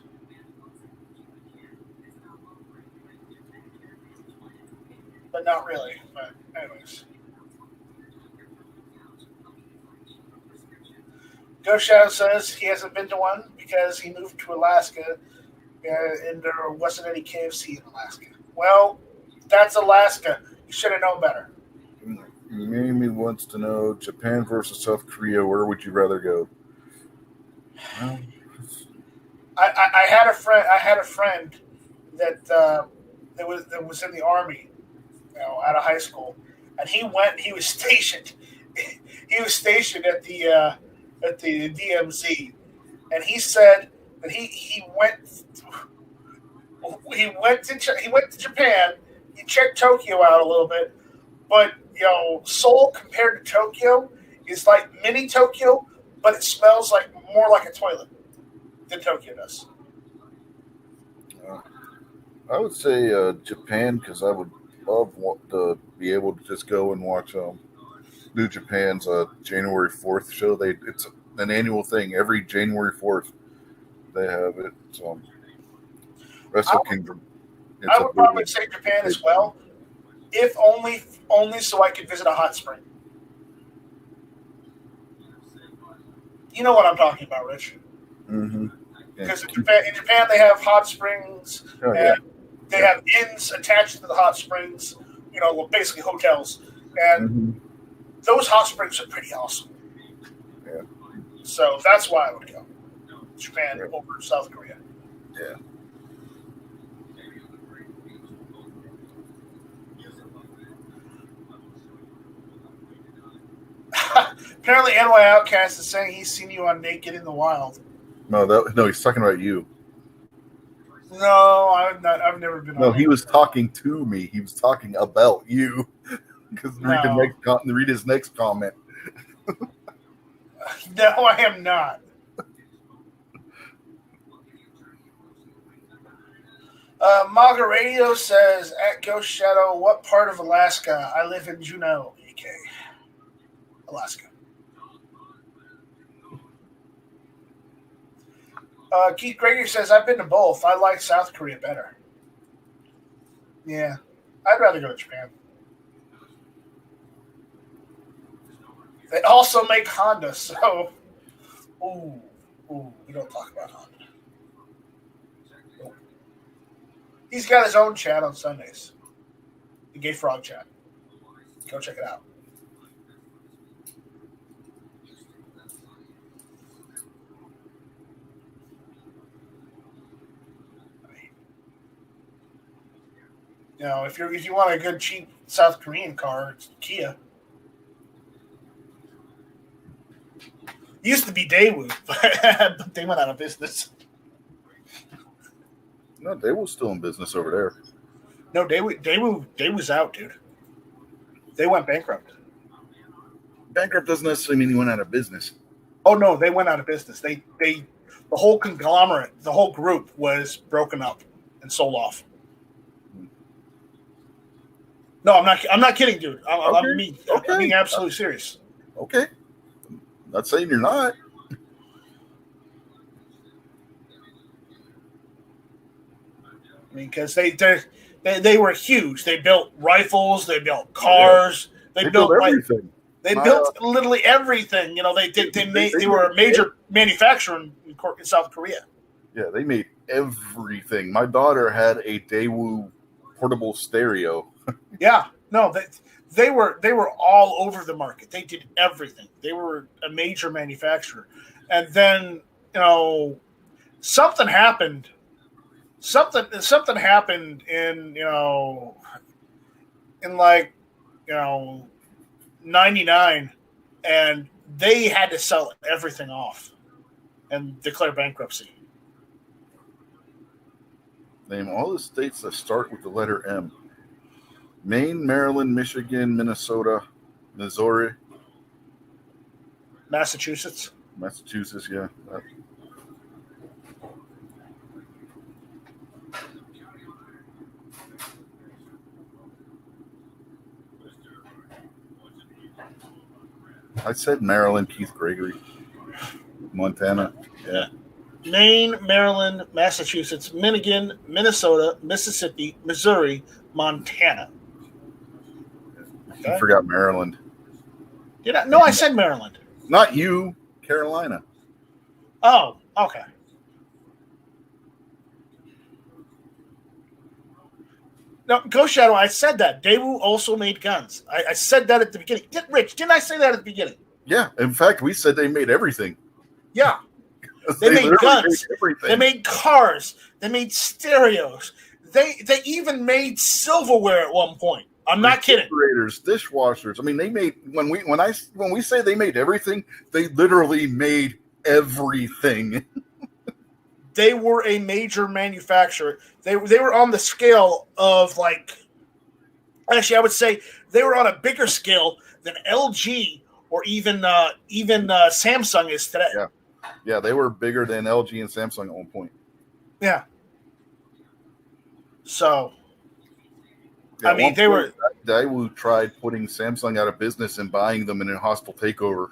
But not really. But anyways. Ghost Shadow says he hasn't been to one because he moved to Alaska and there wasn't any KFC in Alaska. Well, that's Alaska. You should have known better. Mimi wants to know Japan versus South Korea. Where would you rather go? I had a friend that was in the army, out of high school, and he was stationed at the DMZ, and he said that he went to Japan. He checked Tokyo out a little bit, but Seoul compared to Tokyo is like mini Tokyo, but it smells more like a toilet than Tokyo does. I would say Japan because I would love to be able to just go and watch New Japan's January 4th show. It's an annual thing. Every January 4th they have it. Wrestle Kingdom. I would probably say Japan as well, if only so I could visit a hot spring. You know what I'm talking about, Rich. Mm-hmm. Because in Japan they have hot springs, and they have inns attached to the hot springs, basically hotels. And those hot springs are pretty awesome. Yeah. So that's why I would go. Japan over South Korea. Yeah. Apparently, NY Outcast is saying he's seen you on Naked in the Wild. No, he's talking about you. No, I've never been. No, he was talking to me. He was talking about you. Because read his next comment. No, I am not. Maga Radio says at Ghost Shadow, what part of Alaska? I live in Juneau, UK. Alaska. Keith Gregory says, I've been to both. I like South Korea better. Yeah. I'd rather go to Japan. They also make Honda, so... Ooh, we don't talk about Honda. Nope. He's got his own chat on Sundays. The Gay Frog Chat. Go check it out. You know, if you want a good cheap South Korean car, it's Kia. It used to be Daewoo, but they went out of business. No, Daewoo's still in business over there. No, Daewoo's out, dude. They went bankrupt. Bankrupt doesn't necessarily mean he went out of business. Oh no, they went out of business. The whole conglomerate, the whole group was broken up and sold off. No, I'm not kidding, dude. I'm being absolutely serious. Okay. Not saying you're not. I mean, because they were huge. They built rifles. They built cars. They built everything. They built literally everything. You know, they were a major manufacturer in South Korea. Yeah, they made everything. My daughter had a Daewoo portable stereo. Yeah, no, they were all over the market. They did everything. They were a major manufacturer, and then something happened. Something happened in 99, and they had to sell everything off and declare bankruptcy. Name all the states that start with the letter M. Maine, Maryland, Michigan, Minnesota, Missouri. Massachusetts, yeah. I said Maryland, Keith Gregory. Montana. Yeah. Maine, Maryland, Massachusetts, Michigan, Minnesota, Mississippi, Missouri, Montana. Okay. You forgot Maryland. Did I? No, I said Maryland. Not you, Carolina. Oh, okay. No, Ghost Shadow, I said that. Daewoo also made guns. I said that at the beginning. Rich, didn't I say that at the beginning? Yeah. In fact, we said they made everything. Yeah. They made guns. They made cars. They made stereos. They even made silverware at one point. I'm not kidding. Refrigerators, dishwashers. I mean, they made when we say they made everything, they literally made everything. They were a major manufacturer. They were on the scale of actually, I would say they were on a bigger scale than LG or even Samsung is today. Yeah, they were bigger than LG and Samsung at one point. Yeah. So, I mean, Daewoo tried putting Samsung out of business and buying them in a hostile takeover.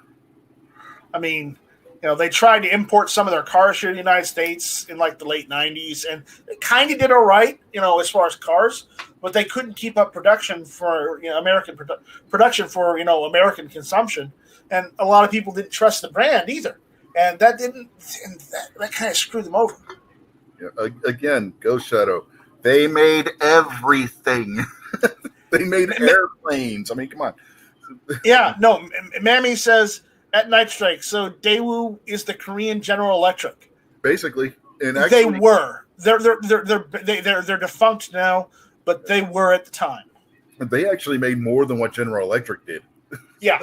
I mean, they tried to import some of their cars here in the United States in the late 90s, and they kind of did all right, as far as cars, but they couldn't keep up production for American production for American consumption, and a lot of people didn't trust the brand either, and that kind of screwed them over. Yeah, again, Ghost Shadow, they made everything. They made airplanes. I mean, come on. Yeah, no. Mammy says at Night Strike, so Daewoo is the Korean General Electric. Basically, and actually, they were. They're defunct now, but they were at the time. They actually made more than what General Electric did. Yeah,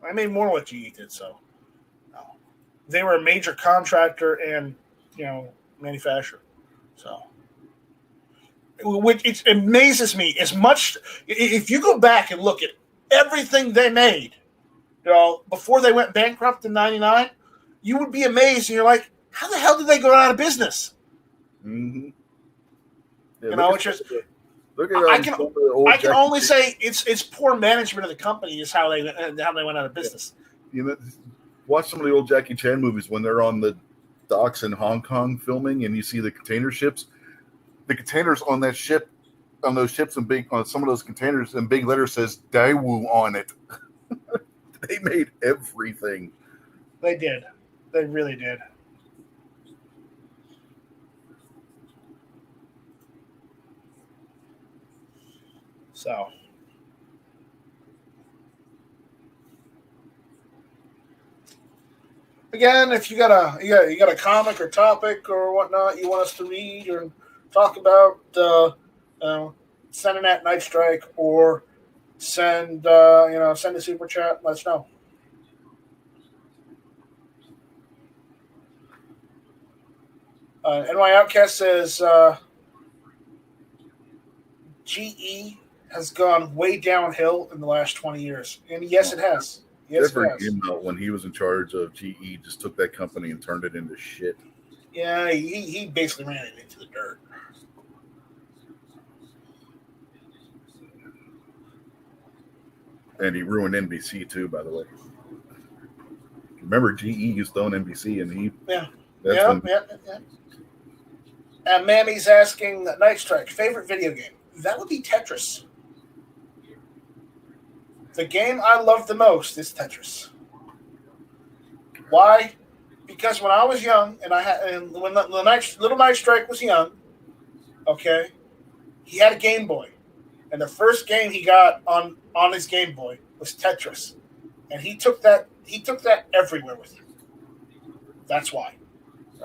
I made more than what GE did. So, they were a major contractor and manufacturer. So. Which it amazes me as much. If you go back and look at everything they made, before they went bankrupt in '99, you would be amazed. And you're like, how the hell did they go out of business? Mm-hmm. Yeah, it's just. I can only say it's poor management of the company is how they went out of business. Watch some of the old Jackie Chan movies when they're on the docks in Hong Kong filming, and you see the container ships. The containers on that ship, on those ships, and on some of those containers, in big letters says Daewoo on it. They made everything. They did. They really did. So. Again, if you got a comic or topic or whatnot you want us to read or talk about, send it at Night Strike or send send a super chat. Let us know. NY Outcast says GE has gone way downhill in the last 20 years, and yes, it has. Yes, Jeffrey it has. Immelt, when he was in charge of GE, just took that company and turned it into shit. Yeah, he basically ran it into the dirt. And he ruined NBC too, by the way. Remember, GE used to own NBC, and he Yeah. When, And Mammy's asking Night Strike, favorite video game? That would be Tetris. The game I love the most is Tetris. Why? Because when I was young, and when little Night Strike was young, okay, he had a Game Boy, and the first game he got on his Game Boy was Tetris, and he took that everywhere with him. That's why.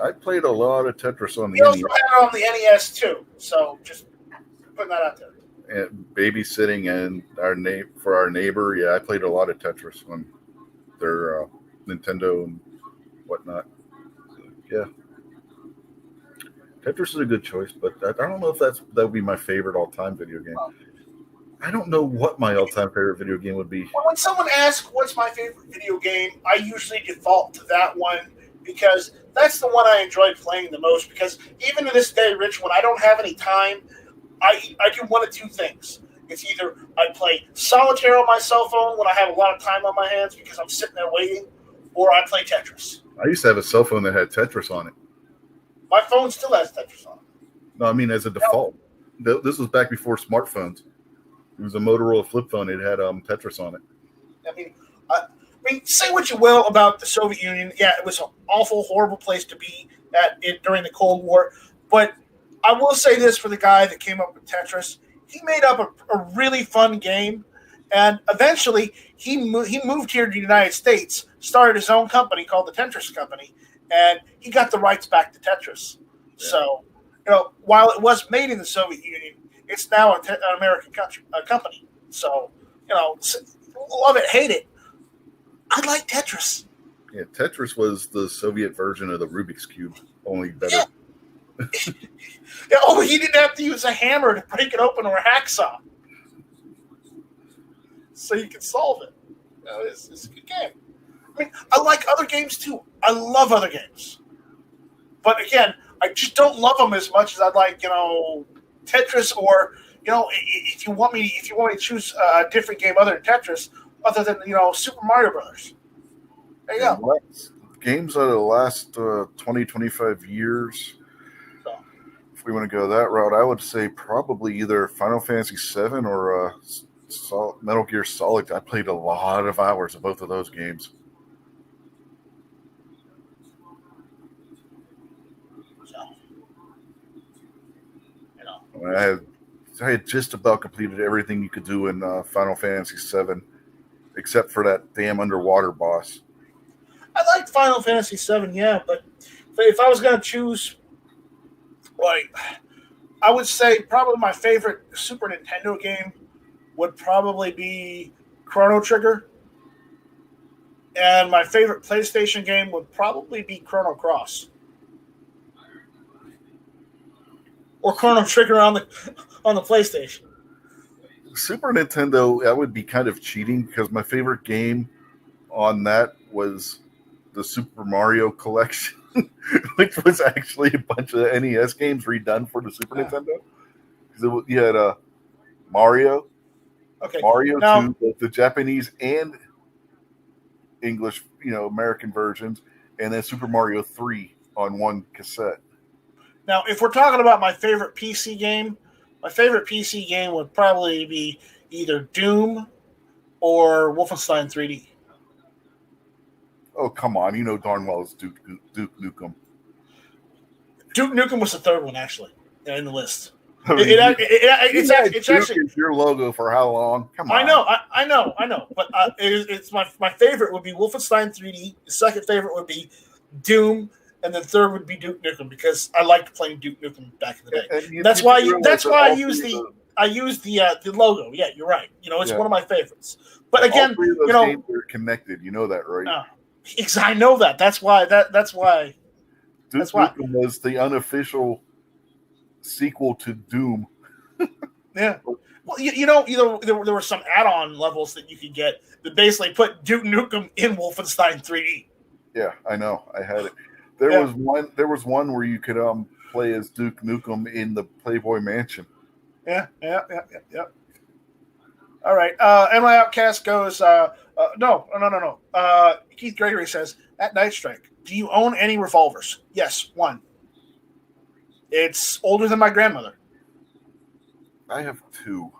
I played a lot of Tetris on the He also NES. had it on the NES too, so just putting that out there. And babysitting and for our neighbor, yeah, I played a lot of Tetris on their Nintendo and whatnot. Yeah, Tetris is a good choice, but I don't know if that would be my favorite all-time video game. I don't know what my all-time favorite video game would be. Well, when someone asks what's my favorite video game, I usually default to that one because that's the one I enjoy playing the most. Because even to this day, Rich, when I don't have any time, I do one of two things. It's either I play solitaire on my cell phone when I have a lot of time on my hands because I'm sitting there waiting, or I play Tetris. I used to have a cell phone that had Tetris on it. My phone still has Tetris on it. No, I mean as a default. This was back before smartphones. It was a Motorola flip phone. It had Tetris on it. I mean, say what you will about the Soviet Union. Yeah, it was an awful, horrible place to be during the Cold War. But I will say this for the guy that came up with Tetris. He made up a really fun game. And eventually, he moved here to the United States, started his own company called the Tetris Company, and he got the rights back to Tetris. Yeah. So, while it was made in the Soviet Union, it's now an American company. So, love it, hate it. I like Tetris. Yeah, Tetris was the Soviet version of the Rubik's Cube, only better. Yeah. You didn't have to use a hammer to break it open or a hacksaw. So you can solve it. It's a good game. I mean, I like other games too. I love other games. But again, I just don't love them as much as I'd like, Tetris or, if you want me to choose a different game other than Tetris, other than, Super Mario Brothers. There you go. Games out of the last 20, 25 years, if we want to go that route, I would say probably either Final Fantasy VII or Metal Gear Solid. I played a lot of hours of both of those games. I had just about completed everything you could do in Final Fantasy VII, except for that damn underwater boss. I liked Final Fantasy VII, yeah, but if I was going to choose, I would say probably my favorite Super Nintendo game would probably be Chrono Trigger, and my favorite PlayStation game would probably be Chrono Cross. Or Chrono Trigger on the PlayStation. Super Nintendo, that would be kind of cheating because my favorite game on that was the Super Mario Collection, which was actually a bunch of NES games redone for the Super Nintendo. Because you had Mario, Mario 2, the Japanese and English, American versions, and then Super Mario 3 on one cassette. Now, if we're talking about my favorite PC game would probably be either Doom or Wolfenstein 3D. Oh, come on. You know darn well it's Duke Nukem. Duke Nukem was the third one, actually, in the list. It's actually it's your logo for how long? Come on. I know. But it's my favorite would be Wolfenstein 3D. The second favorite would be Doom, and the third would be Duke Nukem because I liked playing Duke Nukem back in the day. That's why I use the logo. Yeah, you're right. It's one of my favorites. But again, all three of those games are connected. You know that, right? I know that. That's why. Duke Nukem was the unofficial sequel to Doom. Yeah. Well, there were some add-on levels that you could get that basically put Duke Nukem in Wolfenstein 3D. Yeah, I know. I had it. There was one where you could play as Duke Nukem in the Playboy Mansion. Yeah. All right. NY Outcast goes. No. Keith Gregory says at Night Strike, do you own any revolvers? Yes, one. It's older than my grandmother. I have two.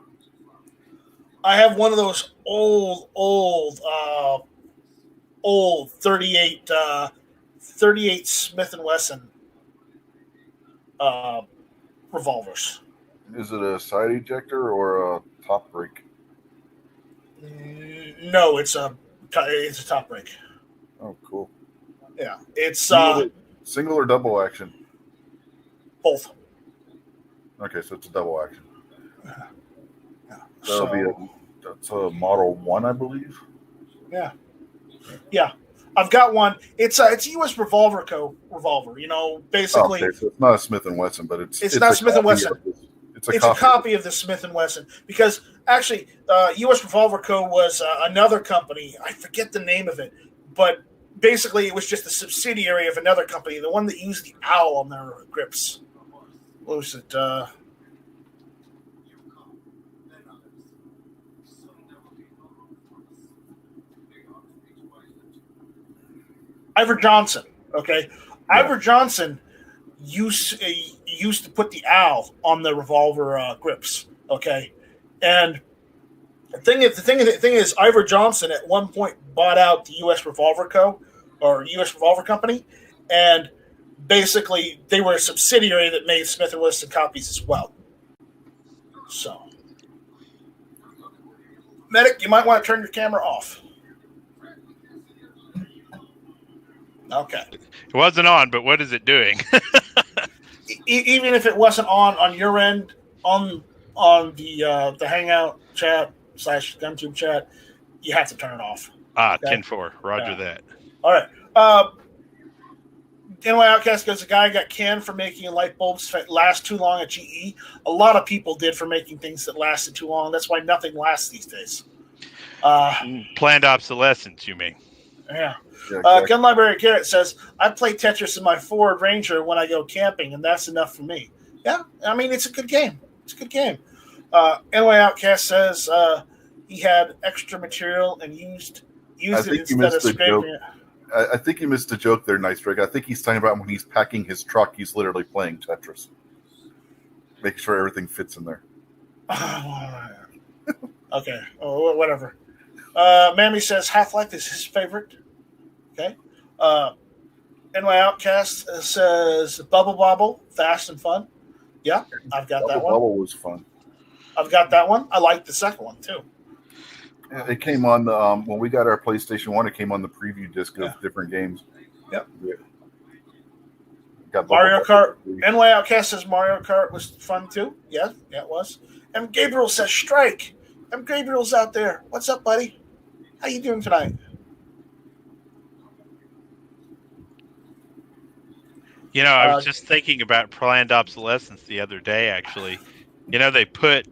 I have one of those old 38 Smith & Wesson revolvers. Is it a side ejector or a top break? No, it's a top break. Oh, cool. Yeah, it's single or double action? Both. Okay, so it's a double action. Yeah. That's a Model 1, I believe. Yeah. I've got one. It's a U.S. revolver. Basically. Okay, so it's not a Smith & Wesson, but it's not Smith & Wesson. It's a copy of the Smith & Wesson because actually, U.S. Revolver Co. was another company. I forget the name of it, but basically, it was just a subsidiary of another company, the one that used the owl on their grips. What was it? Ivor Johnson. Okay, yeah. Ivor Johnson used to put the owl on the revolver grips. Okay, and the thing is, Ivor Johnson at one point bought out the U.S. Revolver Co. or U.S. Revolver Company, and basically they were a subsidiary that made Smith & Wesson copies as well. So, Medic, you might want to turn your camera off. Okay. It wasn't on, but what is it doing? Even if it wasn't on your end, on the Hangout chat / GunTube chat, you have to turn it off. Okay? 10-4. Roger that. All right. NY Outcast goes, a guy got canned for making light bulbs last too long at GE. A lot of people did for making things that lasted too long. That's why nothing lasts these days. Planned obsolescence, you mean? Yeah. Exactly. Gun Library Garrett says, I play Tetris in my Ford Ranger when I go camping, and that's enough for me. Yeah, I mean, it's a good game. NY Outcast says he had extra material and used it instead of scraping it. I think you missed a joke there, Nice Drake. I think he's talking about when he's packing his truck, he's literally playing Tetris. Making sure everything fits in there. Okay, whatever. Mammy says Half-Life is his favorite. Okay. NY Outcast says Bubble Bobble, fast and fun. Yeah, I've got that one. Bubble was fun. I've got that one. I like the second one, too. Yeah, it came on the when we got our PlayStation 1, it came on the preview disc of different games. Yep. Yeah. Mario Kart. NY Outcast says Mario Kart was fun, too. Yeah, it was. And Gabriel says Strike. And Gabriel's out there. What's up, buddy? How you doing tonight? I was just thinking about planned obsolescence the other day, actually. They put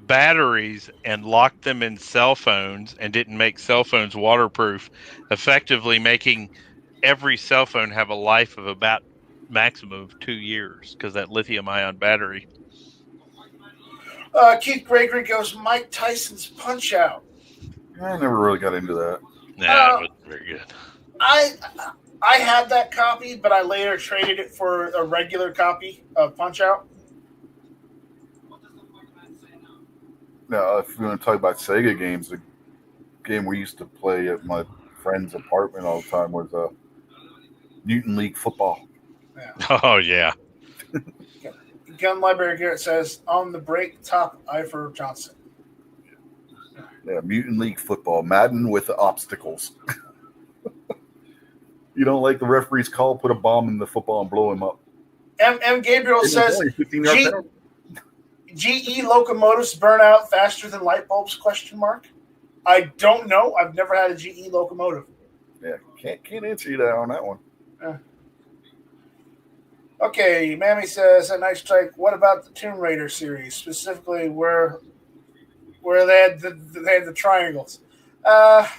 batteries and locked them in cell phones and didn't make cell phones waterproof, effectively making every cell phone have a life of about maximum of 2 years because that lithium-ion battery. Keith Gregory goes, Mike Tyson's Punch-Out. I never really got into that. Nah, it wasn't very good. I had that copy, but I later traded it for a regular copy of Punch-Out. Now, if you want to talk about Sega games, the game we used to play at my friend's apartment all the time was Mutant League Football. Yeah. Oh, yeah. Gun Library Garrett says, on the break, top Iver Johnson. Yeah, Mutant League football, Madden with obstacles. You don't like the referee's call, put a bomb in the football and blow him up. M. Gabriel says, 15-yard penalty. GE locomotives burn out faster than light bulbs, question mark? I don't know. I've never had a GE locomotive. Yeah, can't answer you that on that one. Okay, Mammy says, at Night Strike, what about the Tomb Raider series, specifically where they had the triangles? I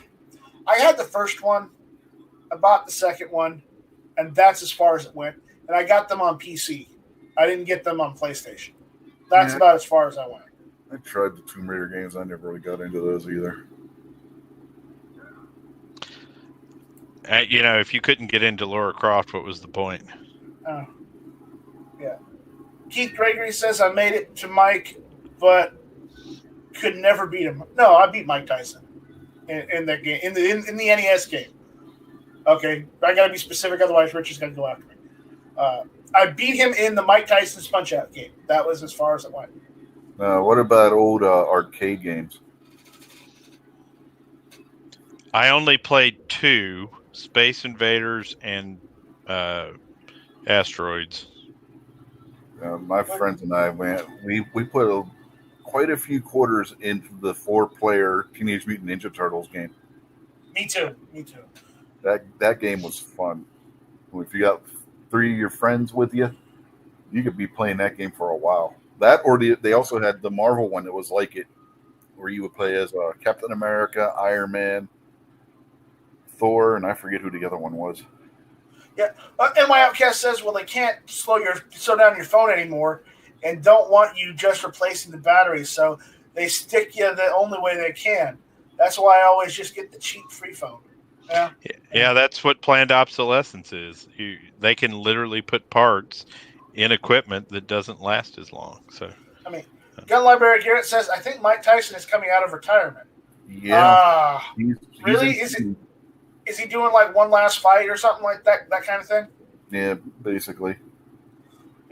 had the first one. I bought the second one, and that's as far as it went. And I got them on PC. I didn't get them on PlayStation. That's about as far as I went. I tried the Tomb Raider games. I never really got into those either. If you couldn't get into Lara Croft, what was the point? Yeah. Keith Gregory says, I made it to Mike, but could never beat him. No, I beat Mike Tyson in that game, in the NES game. Okay, I got to be specific, otherwise Rich is going to go after me. I beat him in the Mike Tyson's Punch-Out game. That was as far as it went. What about old arcade games? I only played 2, Space Invaders and Asteroids. My friends and I we put quite a few quarters into the 4-player Teenage Mutant Ninja Turtles game. Me too. That game was fun. If you got 3 of your friends with you, you could be playing that game for a while. That, or they also had the Marvel one that was like it, where you would play as Captain America, Iron Man, Thor, and I forget who the other one was. Yeah, NY Outcast says, well, they can't slow down your phone anymore and don't want you just replacing the batteries, so they stick you the only way they can. That's why I always just get the cheap free phone. Yeah, that's what planned obsolescence is. They can literally put parts in equipment that doesn't last as long. So, I mean, Gun Library Garrett says, I think Mike Tyson is coming out of retirement. Yeah. Really? Is he doing like one last fight or something like that kind of thing? Yeah, basically.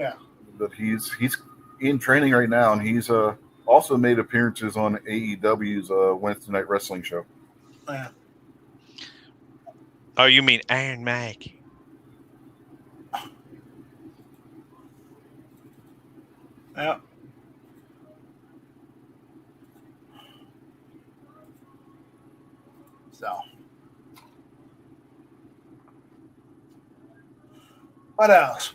Yeah. But he's in training right now, and he's also made appearances on AEW's Wednesday Night Wrestling show. Yeah. Oh, you mean Iron Mike? Yeah. So, what else?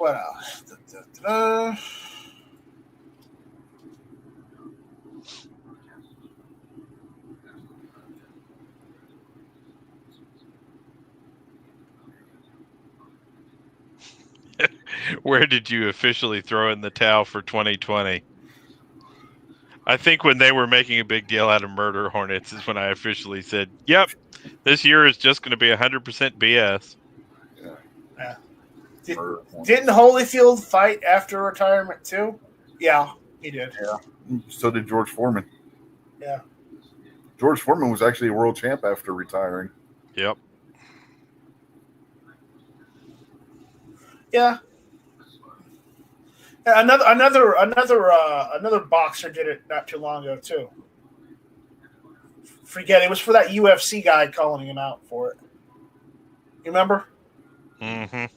Where did you officially throw in the towel for 2020? I think when they were making a big deal out of Murder Hornets is when I officially said, yep, this year is just going to be 100% BS. Yeah. Didn't Holyfield fight after retirement too? Yeah, he did. Yeah. So did George Foreman. Yeah. George Foreman was actually a world champ after retiring. Yep. Yeah. Another boxer did it not too long ago too. Forget it was for that UFC guy calling him out for it. You remember? Mm-hmm.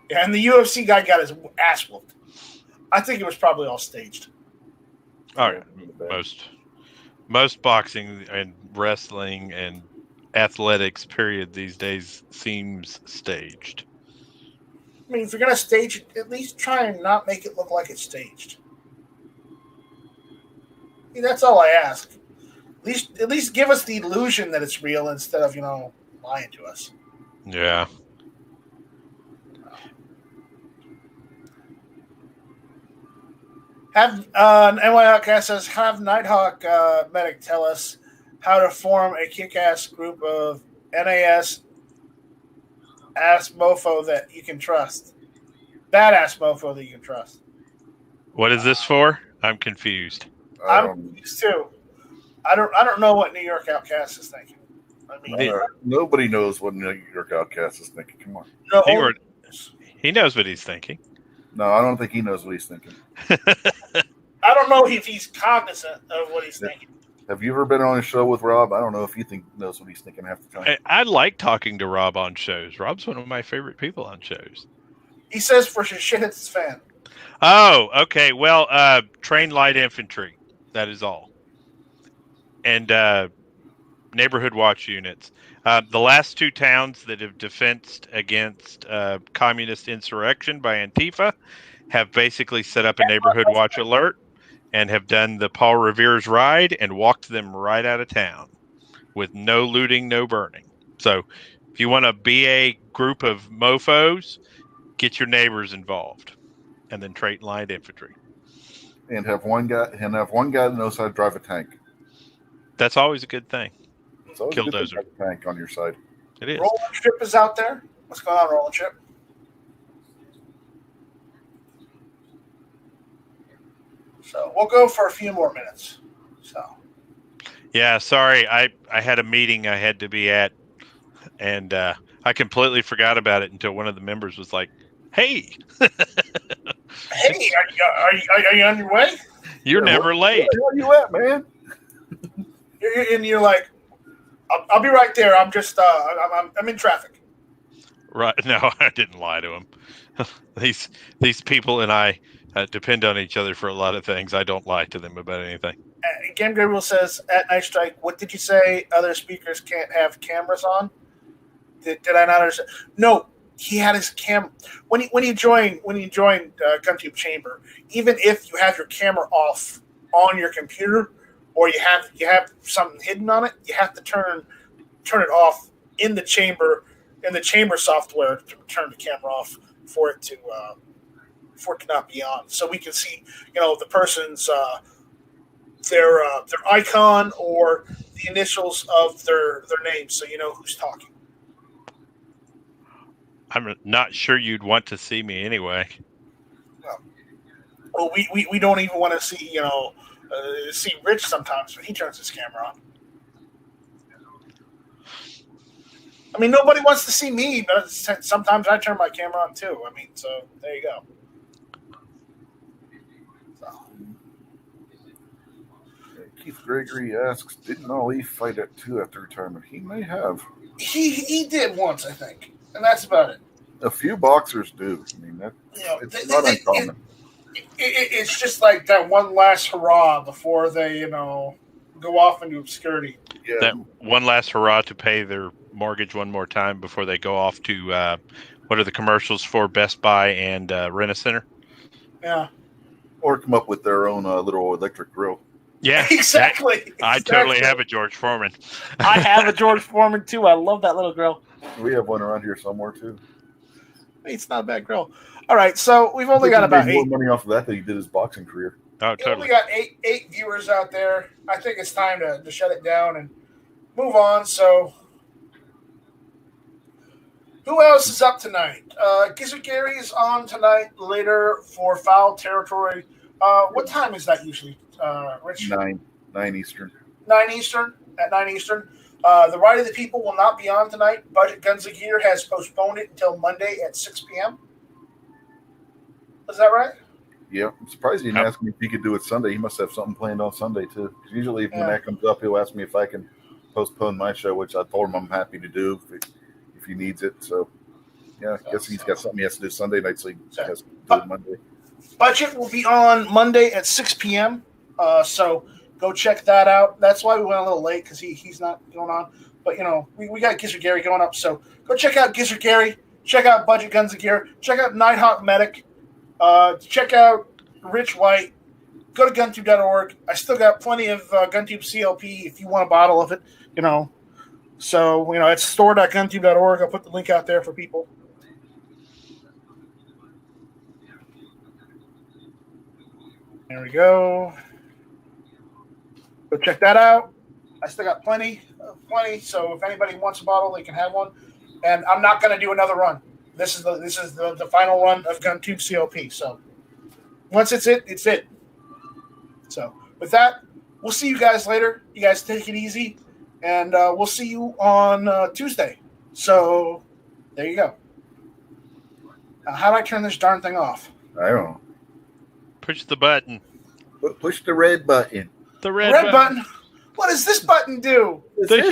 Yeah, and the UFC guy got his ass whooped. I think it was probably all staged. All right. Most boxing and wrestling and athletics period these days seems staged. I mean, if you're going to stage it, at least try and not make it look like it's staged. I mean, that's all I ask. At least give us the illusion that it's real instead of, lying to us. Yeah. NY Outcast says, have Nighthawk Medic tell us how to form a kick-ass group of NAS ass mofo that you can trust. Badass mofo that you can trust. What is this for? I'm confused. I'm confused too. I don't know what New York Outcast is thinking. I mean, nobody knows what New York Outcast is thinking. Come on. He knows what he's thinking. No, I don't think he knows what he's thinking. I don't know if he's cognizant of what he's thinking. Have you ever been on a show with Rob? I don't know if he knows what he's thinking half the time. I like talking to Rob on shows. Rob's one of my favorite people on shows. He says for shit hits his fan. Oh, okay. Well, trained light infantry. That is all. And neighborhood watch units. The last two towns that have defensed against communist insurrection by Antifa have basically set up a neighborhood watch alert and have done the Paul Revere's ride and walked them right out of town with no looting, no burning. So if you want to be a group of mofos, get your neighbors involved and then train light infantry. And have one guy that knows how to drive a tank. That's always a good thing. It's always a good thing to have a tank on your side. It is. Roland Trip is out there. What's going on, Roland Trip? So we'll go for a few more minutes. So. Yeah, sorry. I had a meeting I had to be at, and I completely forgot about it until one of the members was like, "Hey, hey, are you on your way? You're never late. Where are you at, man?" And you're like, "I'll be right there. I'm just I'm in traffic." Right? No, I didn't lie to him. These people and I depend on each other for a lot of things. I don't lie to them about anything. Game Gabriel says at Night Strike, what did you say? Other speakers can't have cameras on? Did I not understand? No, he had his cam when you join GunTube Chamber. Even if you have your camera off on your computer, or you have something hidden on it, you have to turn it off in the chamber software to turn the camera off for it to not be on, so we can see the person's their icon or the initials of their name, so you know who's talking. I'm not sure you'd want to see me anyway. Well, we don't even want to see Rich sometimes when he turns his camera on. I mean, nobody wants to see me, but sometimes I turn my camera on too. I mean, so there you go. Keith Gregory asks, "Didn't Ali fight at 2 after retirement?" He may have. He did once, I think, and that's about it. A few boxers do. I mean, it's not uncommon. It's just like that one last hurrah before they, go off into obscurity. Yeah. That one last hurrah to pay their mortgage one more time before they go off to what are the commercials for Best Buy and Rent-A-Center? Yeah. Or come up with their own little electric grill. Yeah, exactly. I totally have a George Foreman. I have a George Foreman too. I love that little grill. We have one around here somewhere too. It's not a bad grill. All right, so we've only got about 8 more money off of that than he did his boxing career. Oh, totally. We got eight viewers out there. I think it's time to shut it down and move on. So, who else is up tonight? Gizzard Gary is on tonight later for Foul Territory. What time is that usually, Rich? 9 Eastern. 9 Eastern, at 9 Eastern. The Ride of the People will not be on tonight. Budget Guns of Gear has postponed it until Monday at 6 p.m. Is that right? Yeah. I'm surprised he didn't ask me if he could do it Sunday. He must have something planned on Sunday, too. Usually when that comes up, he'll ask me if I can postpone my show, which I told him I'm happy to do if he needs it. So, yeah, I guess he's got something he has to do Sunday night, so he has to do it Monday. Budget will be on Monday at 6 p.m., so go check that out. That's why we went a little late, because he's not going on. But, we got Gizzard Gary going up, so go check out Gizzard Gary. Check out Budget Guns of Gear. Check out Nighthawk Medic. Check out Rich White. Go to GunTube.org. I still got plenty of GunTube CLP if you want a bottle of it, So, it's store.guntube.org. I'll put the link out there for people. There we go. Go check that out. I still got plenty. So if anybody wants a bottle, they can have one. And I'm not going to do another run. This is the final run of GunTube CLP. So once it's it. So with that, we'll see you guys later. You guys take it easy, and we'll see you on Tuesday. So there you go. How do I turn this darn thing off? I don't know. Push the button. Push the red button. The red, Red button. What does this button do? The